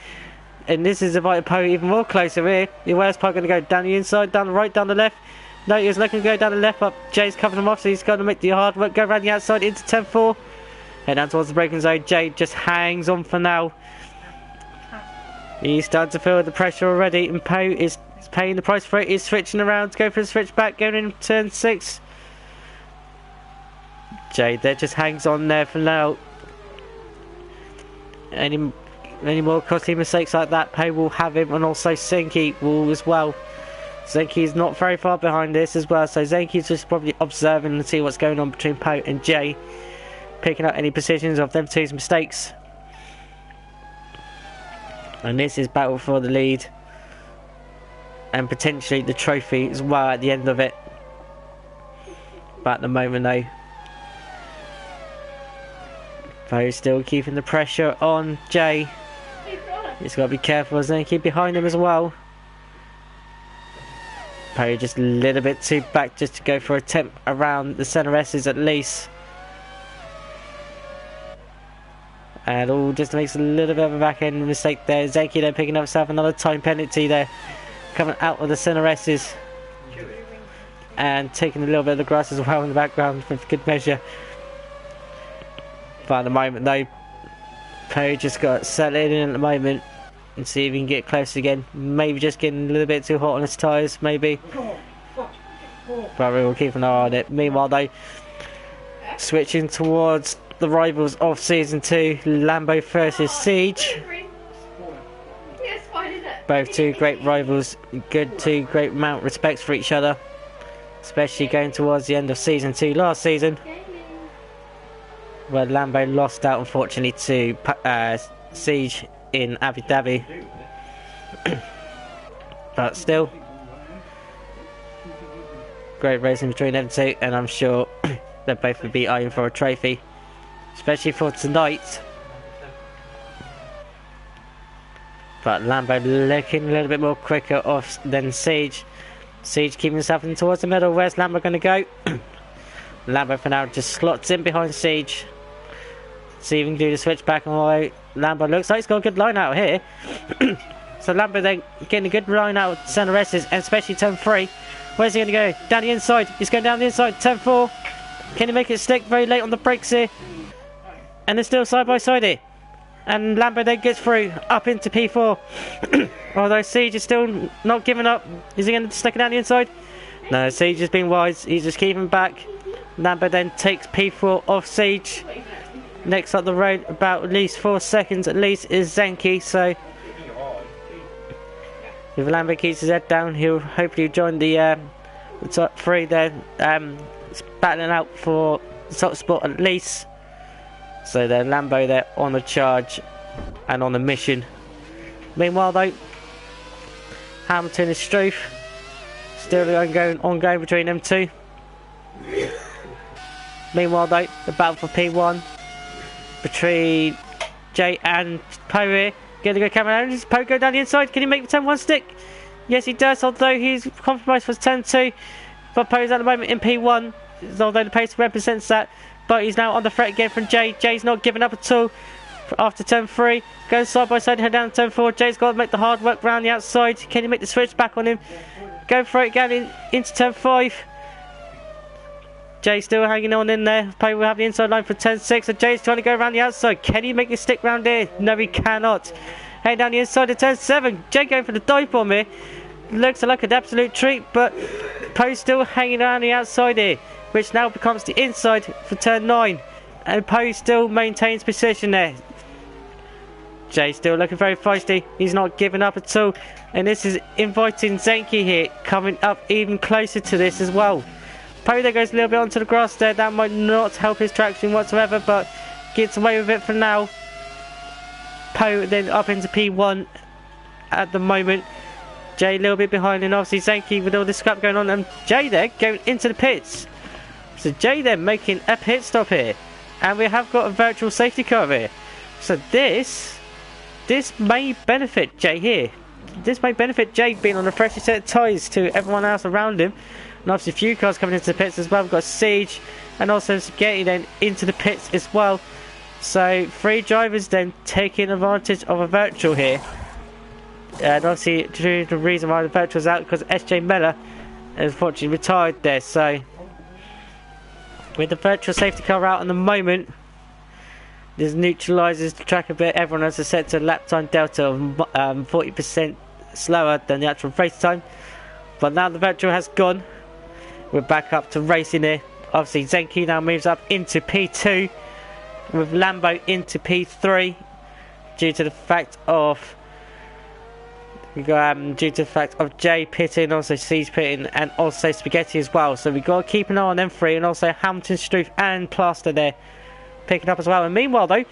And this is inviting Poe even more closer here. Where's Poe going to go? Down the inside, down the right, down the left? No, he was looking to go down the left, but Jay's covering him off, so he's going to make the hard work, go around the outside into 10-4. Head down towards the braking zone. Jay just hangs on for now. He's starting to feel the pressure already, and Poe is paying the price for it. He's switching around to go for the switch back, going in turn 6. Jay there just hangs on there for now. Any more costly mistakes like that, Poe will have him, and also Zenki will as well. Zenki is not very far behind this as well, so Zenki's just probably observing and see what's going on between Poe and Jay, picking up any positions of them two's mistakes. And this is battle for the lead and potentially the trophy as well at the end of it. But at the moment though, Poe still keeping the pressure on Jay. He's got to be careful as Zenki behind him as well. Poe just a little bit too back just to go for a attempt around the Center S's at least. And all just makes a little bit of a back end mistake there. Zenki then picking up himself another time penalty there. Coming out of the Center S's. And taking a little bit of the grass as well in the background for good measure. But at the moment though, Poe just got settled in at the moment. And see if he can get close again. Maybe just getting a little bit too hot on his tyres, maybe. But we will keep an eye on it. Meanwhile though, switching towards the rivals of Season 2, Lambo versus Siege. Both two great rivals, good two great amount of respects for each other. Especially going towards the end of Season 2 last season, where Lambo lost out unfortunately to Siege in Abu Dhabi. But still, great racing between them two, and I'm sure they'll both be eyeing for a trophy, especially for tonight. But Lambo looking a little bit more quicker off than Siege. Siege keeping himself in towards the middle. Where's Lambo going to go? Lambo for now just slots in behind Siege. See if we can do the switch back on why Lambo looks like he's got a good line out here. So Lambo then getting a good line out of centre S's, and especially turn 3. Where's he going to go? Down the inside. He's going down the inside. Turn 4. Can he make it stick very late on the brakes here? And they're still side by side here. And Lambo then gets through up into P4. Although Siege is still not giving up. Is he going to stick it down the inside? No, Siege has been wise. He's just keeping back. Lambo then takes P4 off Siege. Next up the road, about at least 4 seconds at least, is Zenki. So if Lambo keeps his head down, he'll hopefully join the top 3 there. Battling out for the top spot at least. So then Lambo there on the charge and on the mission. Meanwhile though, Hamilton and Struth still ongoing between them two. Meanwhile though, the battle for P1 between Jay and Poe here. Gonna go camera down. Does Poe go down the inside? Can he make the turn 1 stick? Yes he does, although he's compromised for turn 2. But Poe's at the moment in P1, although the pace represents that. But he's now on the threat again from Jay. Jay's not giving up at all after turn 3. Goes side by side, head down to turn 4. Jay's got to make the hard work round the outside. Can he make the switch back on him? Go for it again into turn 5. Jay still hanging on in there. Poe will have the inside line for turn 6. And Jay's trying to go around the outside. Can he make the stick round here? No, he cannot. Heading down the inside of turn 7. Jay going for the dive bomb here. Looks like an absolute treat, but Poe's still hanging around the outside here, which now becomes the inside for turn 9. And Poe still maintains position there. Jay still looking very feisty. He's not giving up at all. And this is inviting Zenki here, coming up even closer to this as well. Poe there goes a little bit onto the grass there. That might not help his traction whatsoever, but gets away with it for now. Poe then up into P1 at the moment. Jay a little bit behind, and obviously Zenki with all this scrap going on. And Jay there going into the pits. So Jay then making a pit stop here. And we have got a virtual safety car here. So this may benefit Jay here. This may benefit Jay being on a freshly set of tyres to everyone else around him. And obviously a few cars coming into the pits as well. We've got Siege and also Spaghetti then into the pits as well. So 3 drivers then taking advantage of a virtual here. And obviously the reason why the virtual is out because SJ Miller has unfortunately retired there. So with the virtual safety car out at the moment, this neutralises the track a bit. Everyone has a set to lap time delta of 40% slower than the actual race time. But now the virtual has gone, we're back up to racing here. Obviously Zenki now moves up into P2 with Lambo into P3 due to the fact of Jay pitting, also C's pitting, and also Spaghetti as well. So we've got to keep an eye on them 3, and also Hamilton, Struth and Plaster there picking up as well. And meanwhile though,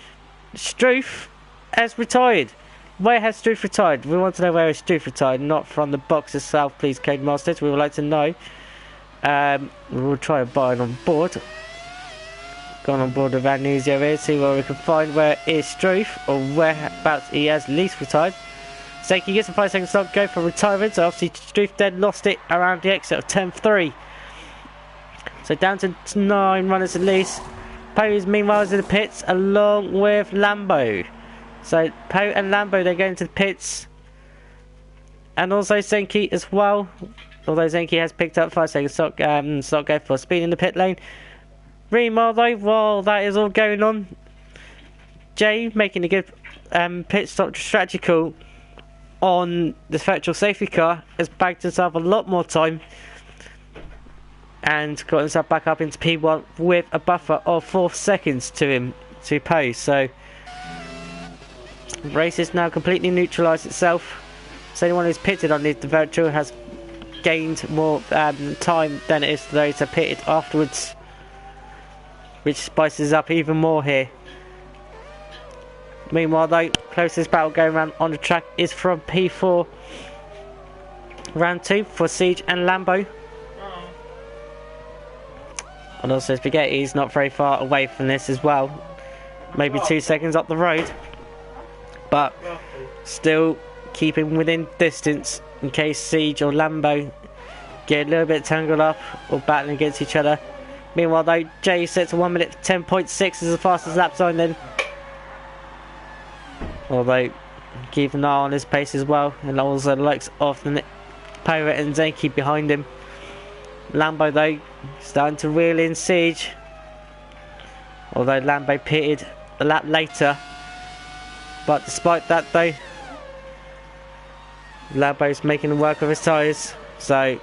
Struth has retired. Where has Struth retired? We want to know where has Struth retired, not from the box itself, please Codemasters. We would like to know. We will try and buy it on board. Gone on board with our news here, see where we can find where is Struth, or whereabouts he has least retired. Zenki gets a 5-second stop, go for retirement. So obviously Struth then lost it around the exit of turn 3. So down to 9 runners at least. Poe is meanwhile in the pits along with Lambo. So Poe and Lambo, they're going to the pits. And also Zenki as well. Although Zenki has picked up 5-second stop go for speed in the pit lane. Meanwhile though, while that is all going on, Jay making a good pit stop strategy call on the virtual safety car, has bagged himself a lot more time and got himself back up into P1 with a buffer of 4 seconds to him to Poe. So race is now completely neutralised itself. So anyone who's pitted on the virtual has gained more time than it is for those that pitted afterwards, which spices up even more here. Meanwhile though, closest battle going around on the track is from P4 round 2 for Siege and Lambo. And also Spaghetti is not very far away from this as well, maybe 2 seconds up the road, but still keeping within distance in case Siege or Lambo get a little bit tangled up or battling against each other. Meanwhile though, Jay sets a 1 minute 10.6 as the fastest lap time then. although keep an eye on his pace as well, and also the likes of the Pirate and Zenki behind him. Lambo though starting to reel in Siege, although Lambo pitted a lap later. But despite that though, Lambo's making work of his tyres. So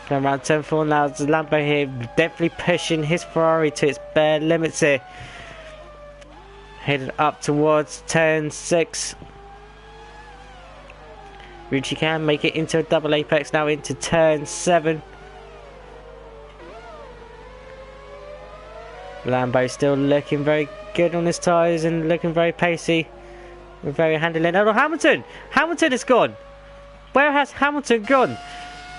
going around 10-4 now. The Lambo here definitely pushing his Ferrari to its bare limits here. Headed up towards turn 6. Richie can make it into a double apex now into turn 7. Lambo still looking very good on his tyres and looking very pacey. Very handy. Oh, Hamilton! Hamilton is gone! Where has Hamilton gone?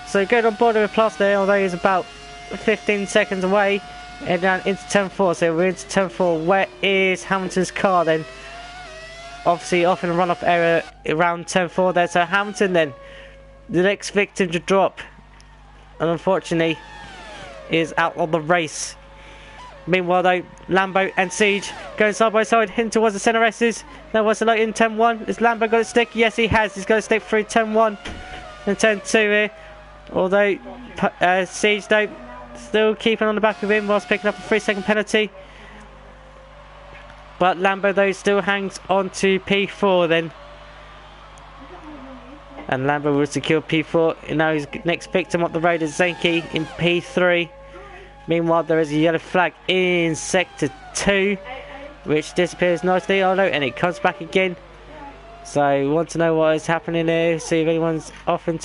So good on board with Plus there, although he's about 15 seconds away. And down into turn 4, so we're into turn 4. Where is Hamilton's car then? Obviously off in a run-off area around turn 4 there. So Hamilton then, the next victim to drop. And unfortunately, is out of the race. Meanwhile though, Lambo and Siege going side by side, heading towards the centre S's. Now what's it like in turn 1? Has Lambo got it stick? Yes he has, he's got it stick through turn 1 and turn 2 here. Although Siege though, still keeping on the back of him whilst picking up a 3-second penalty. But Lambo though still hangs on to P4 then. And Lambo will secure P4. And now his next victim up the road is Zenki in P3. Meanwhile there is a yellow flag in sector 2, which disappears nicely. Oh no, and it comes back again. So we want to know what is happening here. See if anyone's off in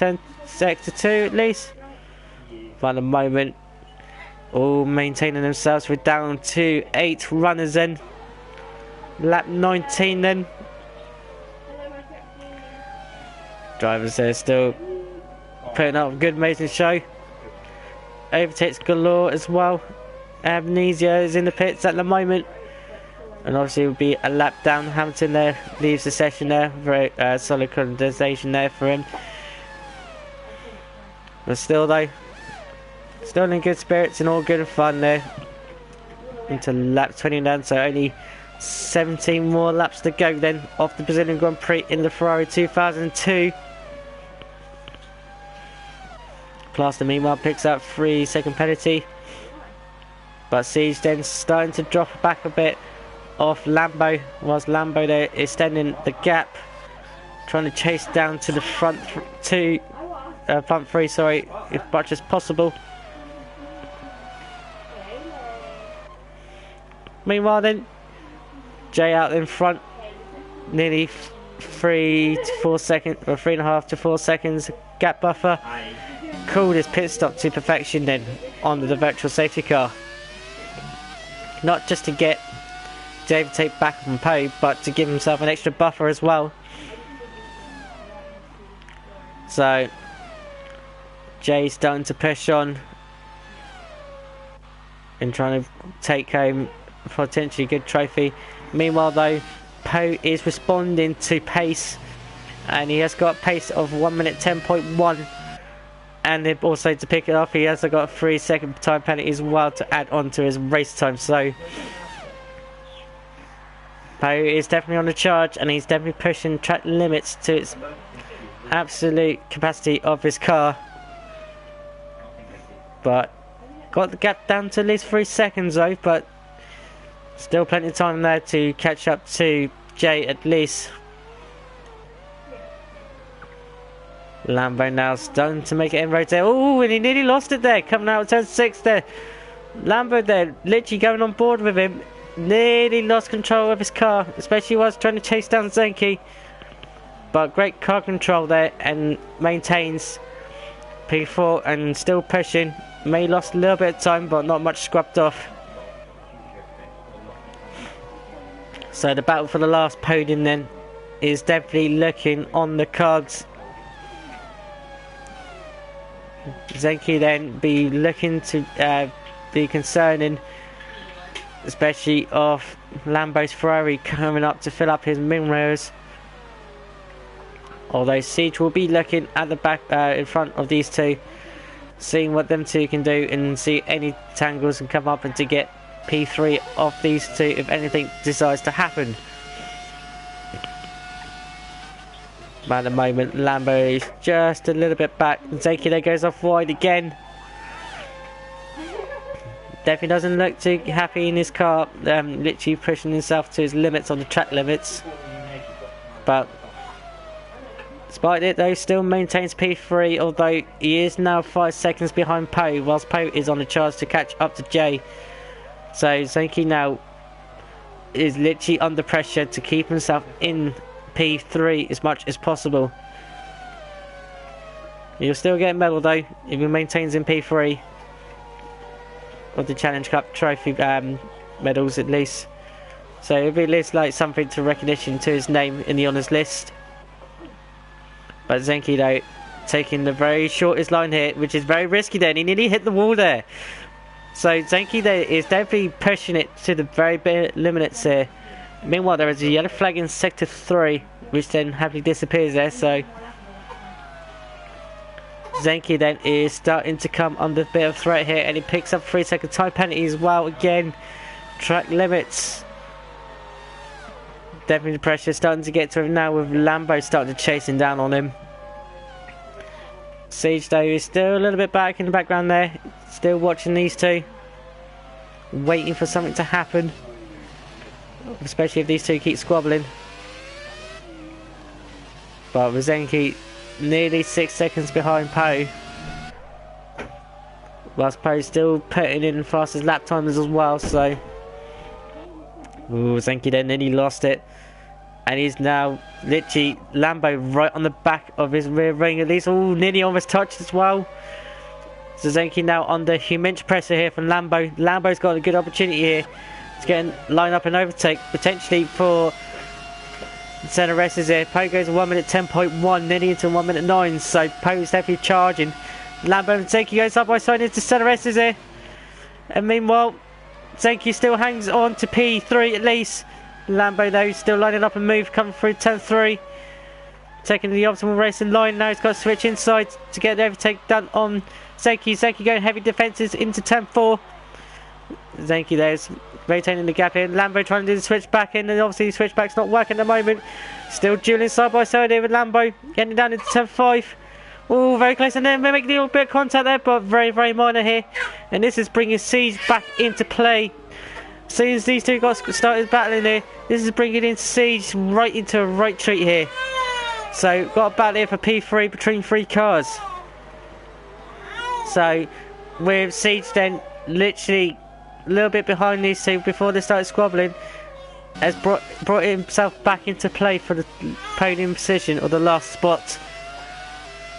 sector 2 at least. But at the moment, all maintaining themselves. We're down to 8 runners then. Lap 19 then. Drivers there still putting up a good amazing show. Overtakes galore as well. Amnesia is in the pits at the moment. And obviously it will be a lap down. Hamilton there leaves the session there. Very solid condensation there for him. But still though, still in good spirits and all good fun there. Into lap 29, so only 17 more laps to go then off the Brazilian Grand Prix in the Ferrari 2002. Plaster meanwhile picks up 3-second penalty. But Siege then starting to drop back a bit off Lambo, whilst Lambo there is extending the gap, trying to chase down to the front front 3, sorry, if much as possible. Meanwhile then, Jay out in front, nearly 3 to 4 seconds, or 3.5 to 4 seconds gap buffer. Called his pit stop to perfection then on the virtual safety car. Not just to get David Tate back from pole, but to give himself an extra buffer as well. So Jay's starting to push on and trying to take home a potentially good trophy. Meanwhile though, Poe is responding to pace, and he has got pace of 1 minute 10.1. And also to pick it up, he has got a 3-second time penalty as well to add on to his race time. So Poe is definitely on the charge, and he's definitely pushing track limits to its absolute capacity of his car. But got the gap down to at least 3 seconds though, but still plenty of time there to catch up to Jay at least. Lambo now starting to make it inroads there. Oh, and he nearly lost it there, coming out of turn 6 there. Lambo there, literally going on board with him. Nearly lost control of his car, especially whilst trying to chase down Zenki. But great car control there, and maintains P4 and still pushing. May lost a little bit of time, but not much scrubbed off. So the battle for the last podium then is definitely looking on the cards. Zenki then be looking to be concerning, especially of Lambo's Ferrari coming up to fill up his mirrors. Although Siege will be looking at the back in front of these two, seeing what them two can do and see any tangles can come up and to get P3 of these two if anything decides to happen. At the moment, Lambo is just a little bit back. Zenki there goes off wide again. Definitely doesn't look too happy in his car, literally pushing himself to his limits on the track limits. But despite it though, still maintains P3, although he is now 5 seconds behind Poe, whilst Poe is on the charge to catch up to Jay. So Zenki now is literally under pressure to keep himself in P3 as much as possible. He'll still get a medal though if he maintains in P3. Of the Challenge Cup trophy medals at least. So it'll be at least like something to recognition to his name in the honours list. But Zenki though taking the very shortest line here, which is very risky then. He nearly hit the wall there. So Zenki there is definitely pushing it to the very limits here. Meanwhile there is a yellow flag in sector 3, which then happily disappears there. So Zenki then is starting to come under a bit of threat here, and he picks up 3-second time penalty as well. Again, track limits. Definitely the pressure starting to get to him now, with Lambo starting to chase him down on him. Siege though is still a little bit back in the background there, still watching these two, waiting for something to happen, especially if these two keep squabbling. But with Zenki nearly 6 seconds behind Poe, whilst Poe still putting in fastest lap timers as well. So Zenki then nearly lost it, and he's now literally Lambo right on the back of his rear ring at least. Nearly almost touched as well. So Zenki now under immense pressure here from Lambo. Lambo's got a good opportunity here to get in, line up and overtake potentially for Center rest is here. Poe goes 1 minute 10.1, nearly into 1 minute 9. So Poe's definitely charging. Lambo and Zenki go side by side into Center rest is here. And meanwhile, Zenki still hangs on to P3 at least. Lambo though still lining up and move, coming through 10-3. Taking the optimal racing line now. He's got to switch inside to get the overtake done on Zenki. Zenki going heavy defences into 10-4. Zenki there's maintaining the gap here. Lambo trying to do the switch back in, and obviously the switch back's not working at the moment. Still dueling side by side here with Lambo, getting down into 10-5. Oh, very close, and then we're making a little bit of contact there, but very, very minor here. And this is bringing Siege back into play. As soon as these two got started battling here, this is bringing in Siege right into a right treat here. So got a battle here for P3 between 3 cars. So with Siege then literally a little bit behind these two before they started squabbling, has brought himself back into play for the podium position or the last spot.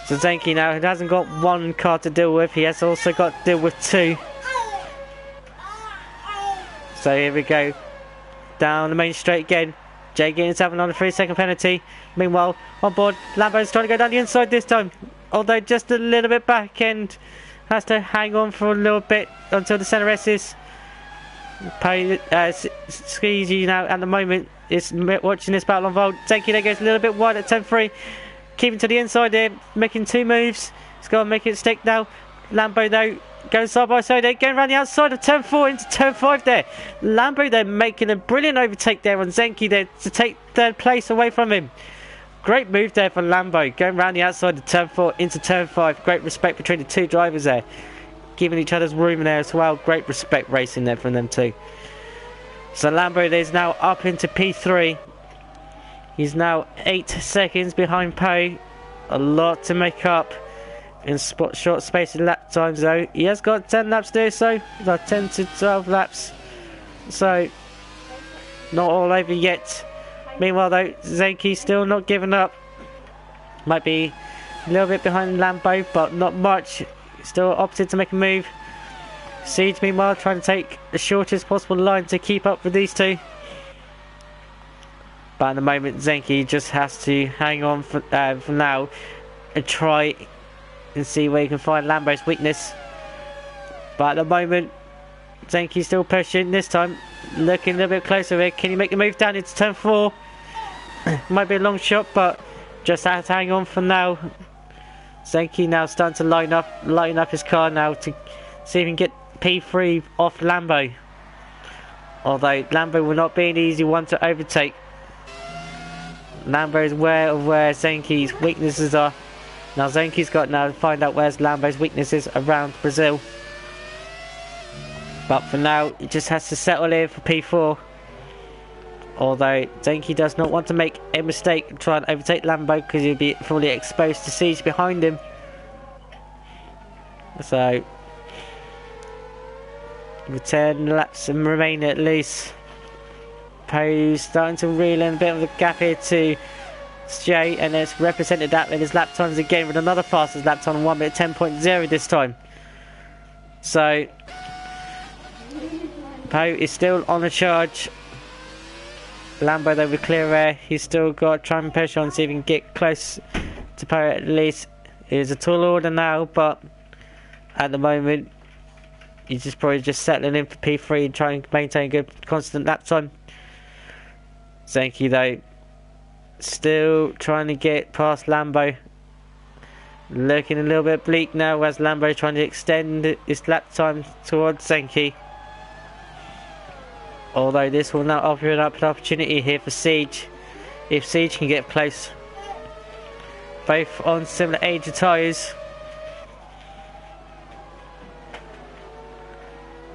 So Zenki now hasn't got 1 car to deal with, he has also got to deal with 2. So here we go, down the main straight again. Jay getting himself on a 3-second penalty. Meanwhile, on board, Lambo's trying to go down the inside this time, although just a little bit back and has to hang on for a little bit until the center S is. Squeezy now at the moment is watching this battle unfold. Zenki there goes a little bit wide at 10-3, keeping to the inside there, making 2 moves. He's got to make it stick now. Lambo though goes side by side there, going around the outside of 10-4 into 10-5 there. Lambo there making a brilliant overtake there on Zenki there to take 3rd place away from him. Great move there for Lambo, going around the outside of 10-4 into 10-5. Great respect between the 2 drivers there, giving each other's room there as well. Great respect racing there from them too. So Lambo is now up into P3. He's now 8 seconds behind Poe. A lot to make up in short space of lap times though. He has got 10 laps to do so. He's got 10 to 12 laps. So not all over yet. Meanwhile though, Zenki still not giving up. Might be a little bit behind Lambo, but not much. Still opted to make a move. Siege meanwhile trying to take the shortest possible line to keep up with these two. But at the moment Zenki just has to hang on for now and try and see where you can find Lambo's weakness. But at the moment Zenki's still pushing, this time looking a little bit closer here. Can he make the move down into turn 4? Might be a long shot, but just has to hang on for now. Zenki now starting to line up his car now to see if he can get P3 off Lambo. Although Lambo will not be an easy one to overtake. Lambo is aware of where Zenki's weaknesses are. Now Zenki's got now to find out where's Lambo's weaknesses around Brazil. But for now, he just has to settle in for P4. Although Zenki does not want to make a mistake and try and overtake Lambo because he'll be fully exposed to Siege behind him. So, with 10 laps and remain at least. Poe's starting to reel in a bit of the gap here to Jay, and it's represented that in his lap times again with another fastest lap time, 1 minute 10.0 this time. So, Poe is still on the charge. Lambo though with clear air, he's still got trying pressure on, see if he can get close to Poe at least. It is a tall order now, but at the moment he's just probably just settling in for P3 and trying to maintain a good constant lap time. Zenki though still trying to get past Lambo. Looking a little bit bleak now as Lambo trying to extend his lap time towards Zenki. Although this will now offer an opportunity here for Siege. If Siege can get close. Both on similar age of tyres.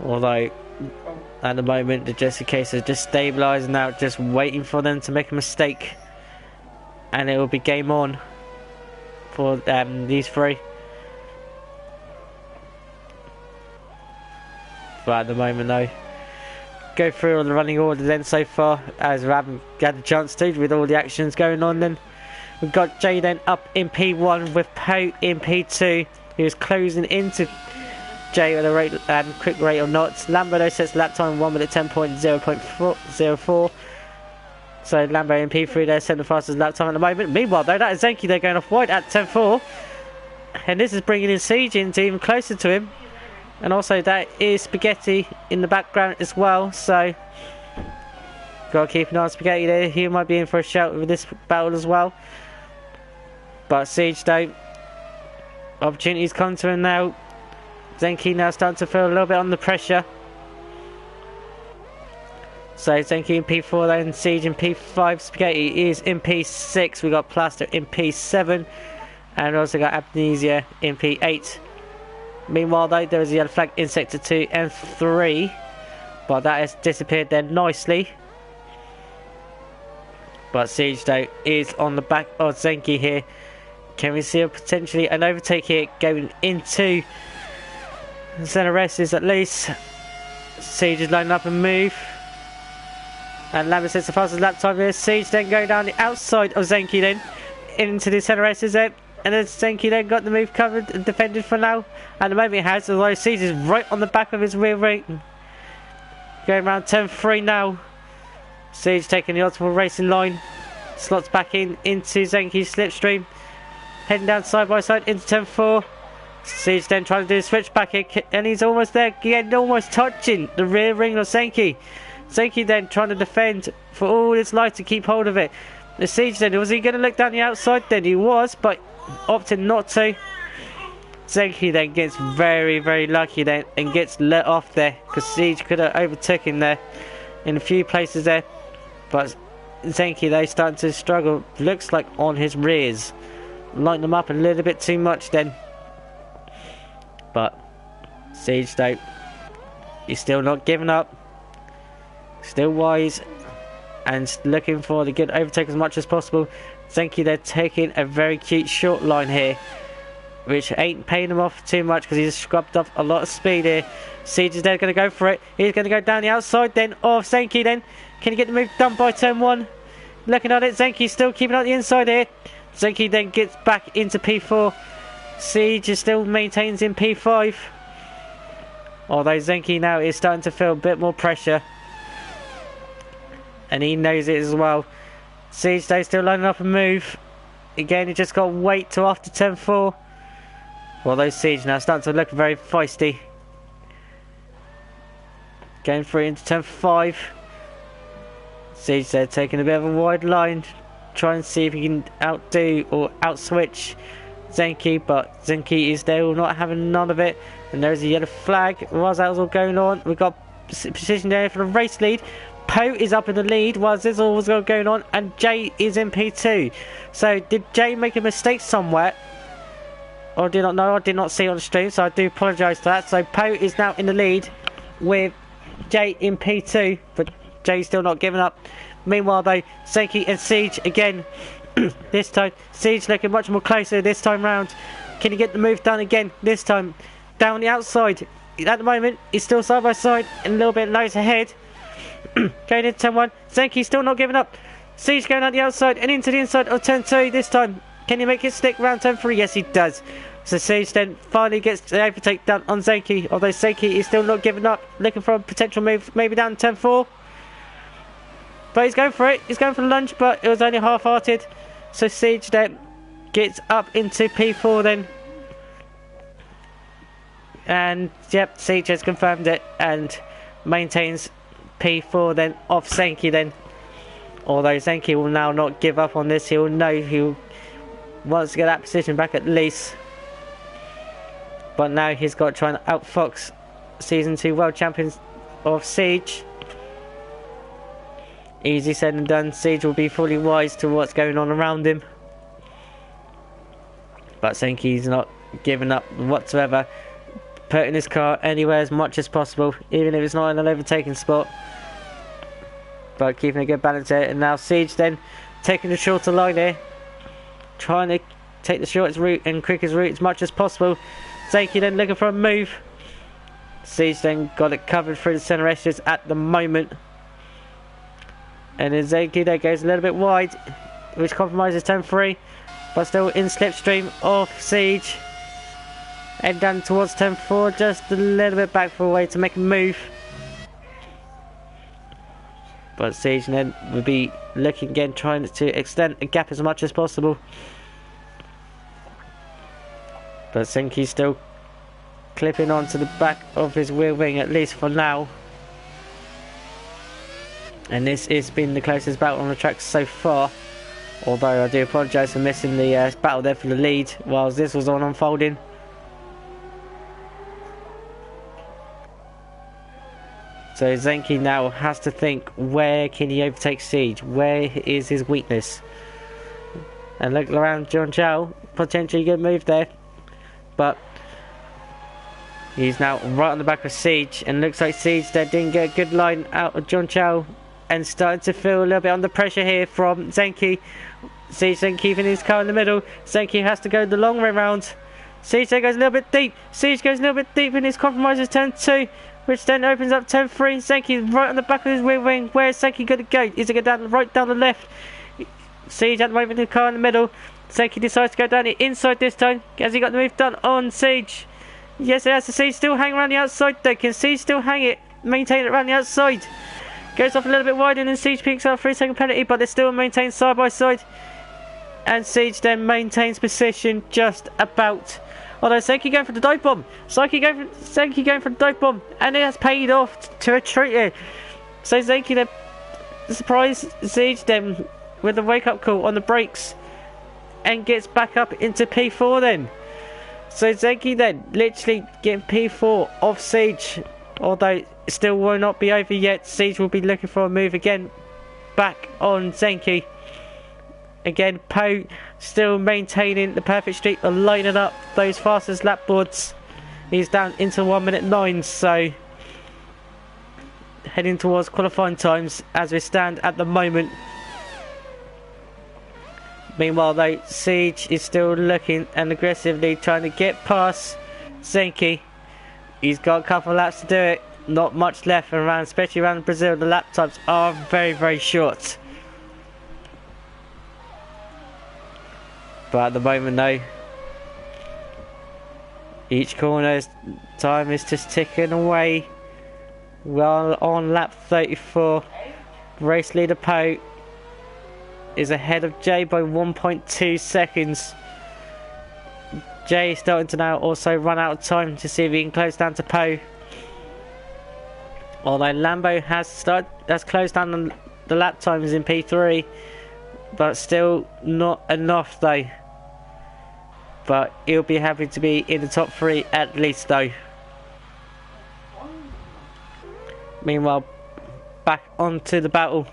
Although at the moment it's just a case of just stabilising now, just waiting for them to make a mistake. And it will be game on for these three. But at the moment though, go through all the running order then so far, as we haven't had a chance to with all the actions going on. Then we've got Jay then up in P1 with Poe in P2, who's closing into Jay with a quick rate of knots. Lambo though sets lap time 1 minute 10.0.04. So Lambo in P3 there, second fastest lap time at the moment. Meanwhile though, that is Zenki, they're going off wide at 10.4. And this is bringing in Siege into even closer to him. And also that is Spaghetti in the background as well. So gotta keep an eye on Spaghetti there. He might be in for a shout with this battle as well. But Siege though, opportunities come to him now. Zenki now starting to feel a little bit under pressure. So Zenki in P4 then, Siege in P5, Spaghetti is in P6, we got Plaster in P7, and also got Amnesia in P8. Meanwhile though, there is a yellow flag in Sector 2 and 3, but that has disappeared there nicely. But Siege though is on the back of Zenki here. Can we see potentially an overtake here going into Center Resses at least? Siege is lining up and move. And Lambert sets the fastest lap time here. Siege then going down the outside of Zenki then into the Center Resses there. And then Zenki then got the move covered and defended for now. At the moment it has, although Siege is right on the back of his rear wing. Going around 10.3 now. Siege taking the optimal racing line. Slots back into Zenki's slipstream. Heading down side by side into 10.4. Siege then trying to do a switch back here. And he's almost there again, almost touching the rear ring of Zenki. Zenki then trying to defend for all his life to keep hold of it. The Siege then, was he going to look down the outside then? He was, but opted not to. Zenki then gets very, very lucky then and gets let off there, because Siege could have overtook him there in a few places there. But Zenki though starting to struggle, looks like on his rears. Lighten them up a little bit too much then. But Siege though, he's still not giving up. Still wise and looking for the good overtake as much as possible. Zenki they're taking a very cute short line here, which ain't paying him off too much because he's scrubbed up a lot of speed here. Siege is there going to go for it. He's going to go down the outside then of Zenki then. Can he get the move done by turn 1? Looking at it, Zenki still keeping out the inside here. Zenki then gets back into P4. Siege is still maintains in P5. Although Zenki now is starting to feel a bit more pressure. And he knows it as well. Siege though still lining up a move. Again, he just got to wait till after 10.4. Although Siege now starting to look very feisty. Going through into 10.5. Siege there taking a bit of a wide line. Try and see if he can outdo or outswitch Zenki. But Zenki is there not having none of it. And there's a yellow flag. Whilst that was all going on, we've got position there for the race lead. Poe is up in the lead whilst this all was going on, and Jay is in P2. So did Jay make a mistake somewhere? Or did not know? I did not see on the stream, so I do apologise for that. So Poe is now in the lead with Jay in P2, but Jay's still not giving up. Meanwhile though, Senki and Siege again. This time, Siege looking much more closer this time round. Can he get the move done again? This time, down the outside. At the moment, he's still side by side and a little bit nose ahead. Going into turn 1. Senki still not giving up. Siege going out the outside and into the inside of turn 2 this time. Can he make it stick round turn 3? Yes, he does. So Siege then finally gets the overtake done on Senki. Although Senki is still not giving up. Looking for a potential move, maybe down turn 4. But he's going for it. He's going for the lunge, but it was only half-hearted. So Siege then gets up into P4 then. And yep, Siege has confirmed it and maintains P4 then off Senki then. Although Senki will now not give up on this. He will know he wants to get that position back at least. But now he's got to try and outfox Season 2 World Champions of Siege. Easy said and done. Siege will be fully wise to what's going on around him. But Senki's not giving up whatsoever. Putting his car anywhere as much as possible, even if it's not in an overtaking spot. But keeping a good balance there. And now Siege then taking the shorter line here. Trying to take the shortest route and quickest route as much as possible. Senki then looking for a move. Siege then got it covered through the centre edges at the moment. And then Senki there goes a little bit wide, which compromises turn 3. But still in slipstream of Siege. And down towards turn 4, just a little bit back for a way to make a move. But Siege then will be looking again, trying to extend a gap as much as possible. But Senki's still clipping onto the back of his rear wing, at least for now. And this has been the closest battle on the track so far. Although I do apologise for missing the battle there for the lead whilst this was on unfolding. So Senki now has to think, where can he overtake Siege? Where is his weakness? And look around John Chow, potentially good move there. But he's now right on the back of Siege, and looks like Siege there didn't get a good line out of John Chow. And starting to feel a little bit under pressure here from Senki. Siege then keeping his car in the middle. Senki has to go the long way round. Siege then goes a little bit deep. Siege goes a little bit deep and his compromises turn 2. Which then opens up turn 3. Senki right on the back of his rear wing. Where is Senki going to go? Is it going down right down the left? Siege at the moment, the car in the middle. Senki decides to go down the inside this time. Has he got the move done on Siege? Yes, it has. The Siege still hanging around the outside though. Can Siege still hang it? Maintain it around the outside. Goes off a little bit wider and then Siege picks up a 3-second penalty, but they're still maintained side by side. And Siege then maintains position just about. Although Senki going for the dive bomb. Senki going for the dive bomb. And it has paid off to a treat here. So Senki then surprise Siege then with a wake up call on the brakes. And gets back up into P4 then. So Senki then literally getting P4 off Siege. Although it still will not be over yet. Siege will be looking for a move again. Back on Senki. Again, Poe still maintaining the perfect streak of lining up those fastest lap boards. He's down into 1 minute 9, so heading towards qualifying times as we stand at the moment. Meanwhile though, Siege is still looking and aggressively trying to get past Senki. He's got a couple of laps to do it, not much left around, especially around Brazil. The lap times are very, very short. But at the moment though, each corner's time is just ticking away. Well, on lap 34, race leader Poe is ahead of Jay by 1.2 seconds. Jay is starting to now also run out of time to see if he can close down to Poe. Although Lambo has closed down the lap times in P3, but still not enough though. But he'll be happy to be in the top 3 at least though. Meanwhile, back onto the battle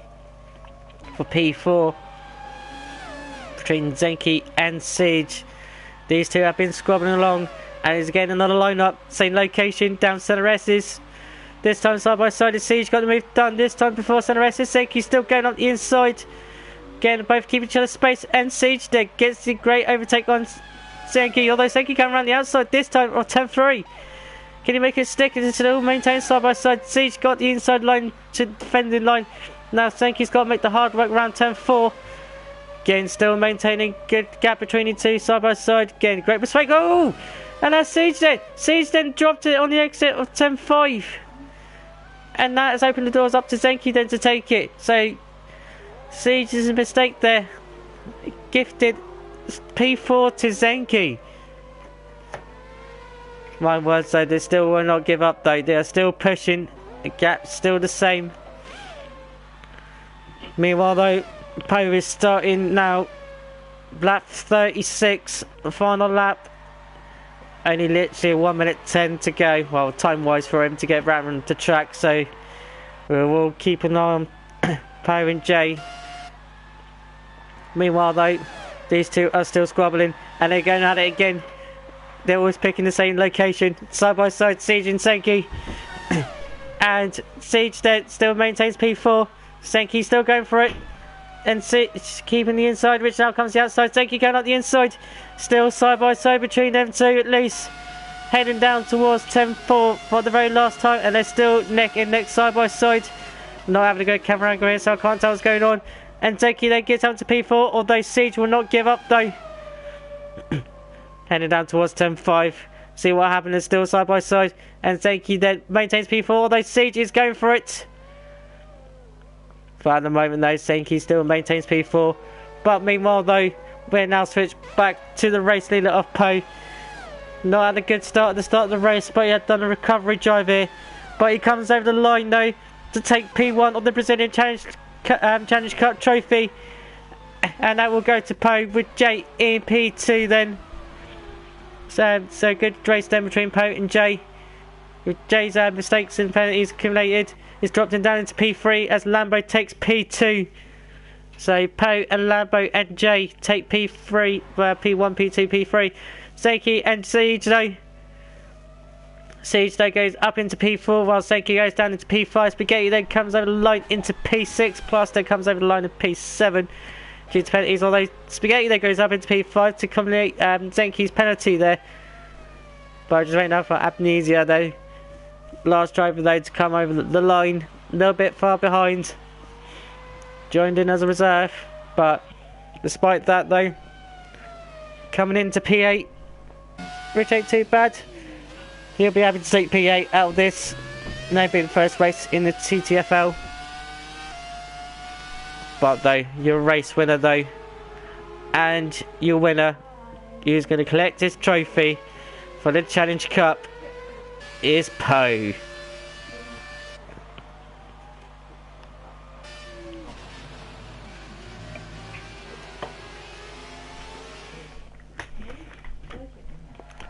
for P4 between Zenki and Siege. These two have been squabbling along, and it's again another lineup, same location, down center S's. This time side by side is Siege, got the move done this time before center S's. Zenki still going up the inside. Again, both keep each other space, and Siege there gets the great overtake on Zenki, although Zenki can around the outside this time, or 10-3. Can he make it stick? Is it still maintained side by side? Siege got the inside line to defending line. Now Zenki's got to make the hard work round 10-4. Again, still maintaining good gap between the two side by side. Again, great mistake. Oh! And that's Siege then. Siege then dropped it on the exit of 10-5. And that has opened the doors up to Zenki then to take it. So, Siege is a mistake there. Gifted P4 to Zenki. My word, so they still will not give up though. They are still pushing. The gap's still the same. Meanwhile though, Poe is starting now. Lap 36, the final lap. Only literally 1 minute 10 to go. Well, time wise for him to get round the track. So we will keep an eye on Poe and Jay. Meanwhile though, these two are still squabbling and they're going at it again. They're always picking the same location, side by side, Siege and Zenki. And Siege there still maintains P4. Zenki still going for it. And Siege keeping the inside, which now comes the outside. Zenki going up the inside. Still side by side between them two at least. Heading down towards 10-4 for the very last time. And they're still neck in neck, side by side. Not having a good camera angle here, so I can't tell what's going on. And Zenki then gets up to P4, although Siege will not give up though. Heading down towards 10-5. See what happens, it's still side by side. And Zenki then maintains P4, although Siege is going for it. But at the moment though, Zenki still maintains P4. But meanwhile though, we're now switched back to the race leader of Poe. Not had a good start at the start of the race, but he had done a recovery drive here. But he comes over the line though to take P1 of the Brazilian Challenge Cup trophy. And that will go to Poe with Jay in P2 then. So good race then between Poe and Jay. With Jay's mistakes and penalties accumulated, he's dropped him down into P3 as Lambo takes P2. So Poe and Lambo and Jay take P3, P1, P2, P3. Zenki and Siege though. Siege though goes up into P4 while Zenki goes down into P5. Spaghetti then comes over the line into P6. Plus then comes over the line of P7. Due to penalties, although Spaghetti there goes up into P5 to complete Zenki's penalty there. But just waiting out for Amnesia though. Last driver though to come over the line. A little bit far behind. Joined in as a reserve. But despite that though, coming into P8, which ain't too bad. He'll be happy to take P8 out of this. Now being the first race in the TTFL. But though, your race winner though, and your winner, who's going to collect his trophy for the Challenge Cup, is Poe.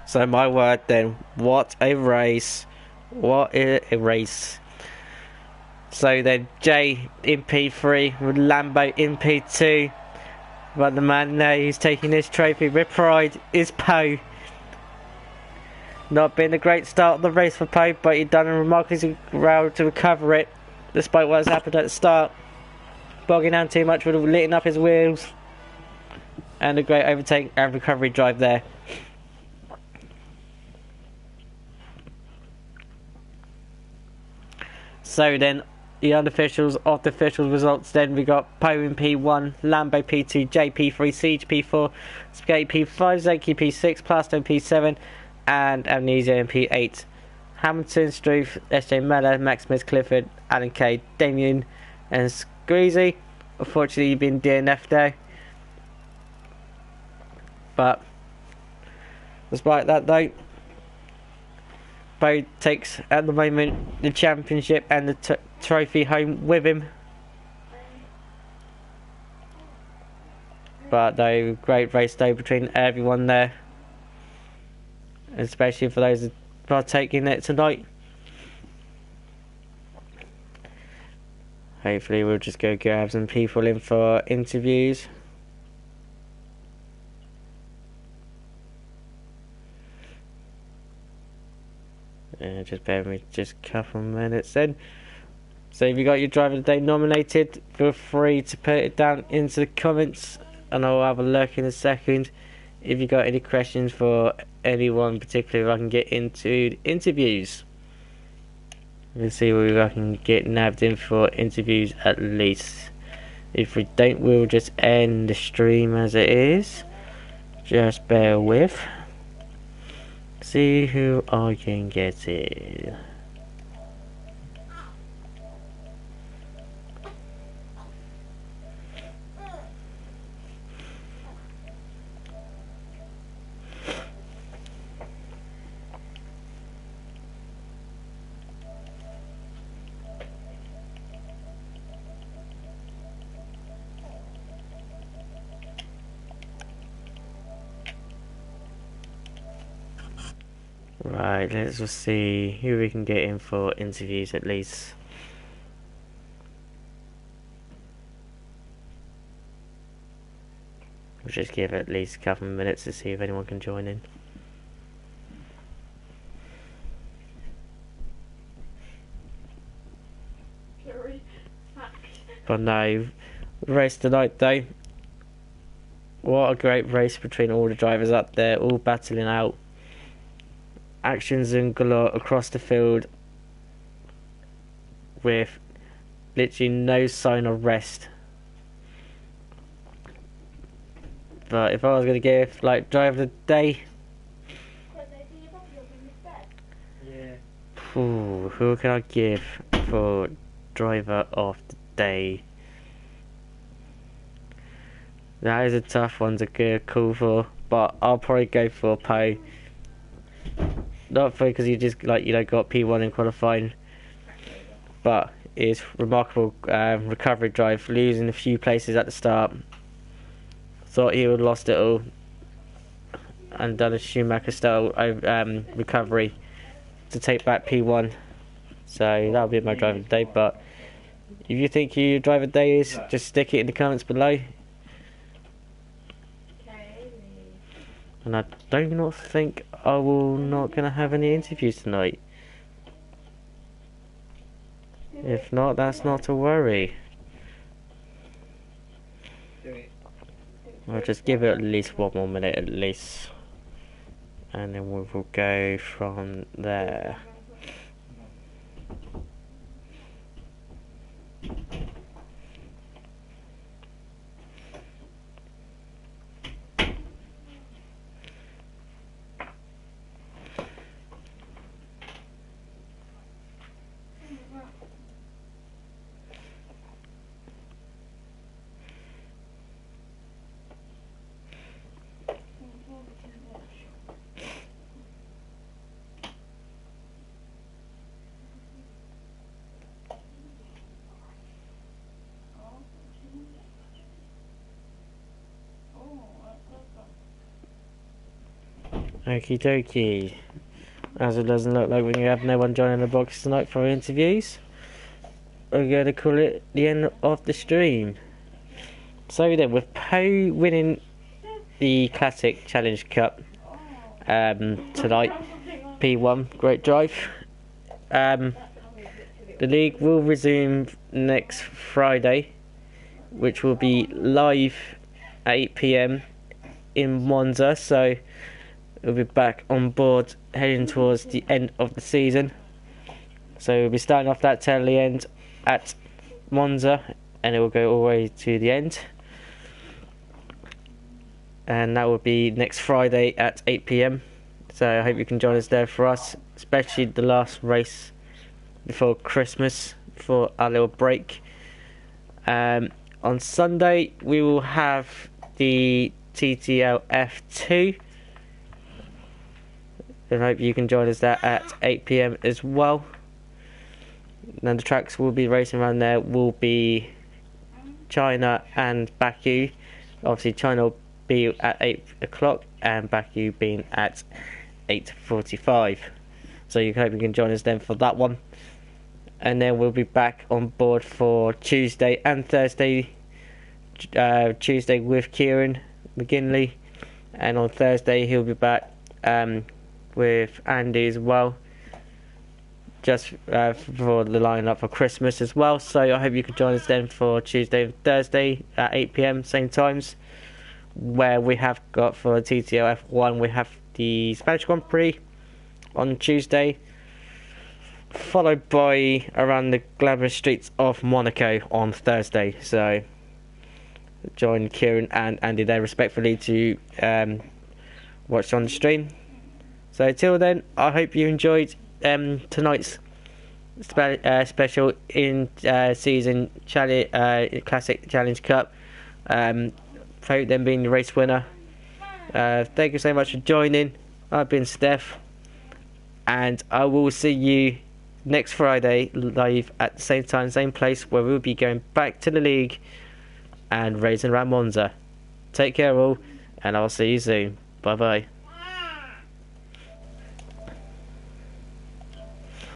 So my word then, what a race, what a race. So then Jay in P3 with Lambo in P2. But the man now who's taking this trophy with pride is Poe. Not been a great start of the race for Poe, but he'd done a remarkably well to recover it, despite what has happened at the start. Bogging down too much would have lit up his wheels. And a great overtake and recovery drive there. So then, the unofficials of the official results then, we got Poe in P1, Lambo P2, J P3, Siege P4, Spaghetti P5, Zenki P6, Plasto P7, and Amnesia in P8. Hamilton, Struth, SJ Mellor, Maximus Clifford, Alan K, Damien, and Squeezy. Unfortunately, you've been DNF'd there. But, despite that though, Poe takes at the moment the championship and the trophy home with him. But though, great race though between everyone there, especially for those partaking in it tonight. Hopefully we'll just go grab some people in for interviews. Just bear with me just a couple minutes then. So if you got your driver of the day nominated, feel free to put it down into the comments and I'll have a look in a second. If you got any questions for anyone particularly, I can get into interviews. We'll see if I can get nabbed in for interviews at least. If we don't, we'll just end the stream as it is. Just bear with. See who I can get in. Right, let's just see who we can get in for interviews at least. We'll just give it at least a couple of minutes to see if anyone can join in. But no, race tonight though. What a great race between all the drivers up there, all battling out. Actions and galore across the field with literally no sign of rest. But if I was going to give like driver of the day, who can I give for driver of the day? That is a tough one to call for, but I'll probably go for Poe. Not because he just got P1 in qualifying, but his remarkable recovery drive, losing a few places at the start. Thought he would have lost it all and done a Schumacher style recovery to take back P1. So that'll be my driver of the day. But if you think your driver of the day is, just stick it in the comments below. And I do not think I will not going to have any interviews tonight. If not, that's not to worry. I'll just give it at least one more minute at least. And then we will go from there. Okie dokie. As it doesn't look like we have no one joining the box tonight for interviews, we're going to call it the end of the stream. So then, with Poe winning the Classic Challenge Cup tonight, P1, great drive. The league will resume next Friday, which will be live at 8 PM in Monza. So we'll be back on board heading towards the end of the season. So we'll be starting off that tail end at Monza and it will go all the way to the end. And that will be next Friday at 8 PM. So I hope you can join us there for us, especially the last race before Christmas for our little break. On Sunday we will have the TTL F2. I hope you can join us there at 8 PM as well. And the tracks we'll be racing around there will be China and Baku. Obviously China will be at 8 o'clock and Baku being at 8:45. So you hope you can join us then for that one. and then we'll be back on board for Tuesday and Thursday. Tuesday with Kieran McGinley, and on Thursday he'll be back with Andy as well, just for the lineup for Christmas as well. So I hope you can join us then for Tuesday and Thursday at 8 PM, same times, where we have got for TTL F1, we have the Spanish Grand Prix on Tuesday, followed by around the glamorous streets of Monaco on Thursday. So join Kieran and Andy there respectfully to watch on the stream. So till then, I hope you enjoyed tonight's special in season Classic Challenge Cup. Hope them being the race winner. Thank you so much for joining. I've been Steph, and I will see you next Friday live at the same time, same place, where we'll be going back to the league and racing around Monza. Take care all, and I'll see you soon. Bye bye.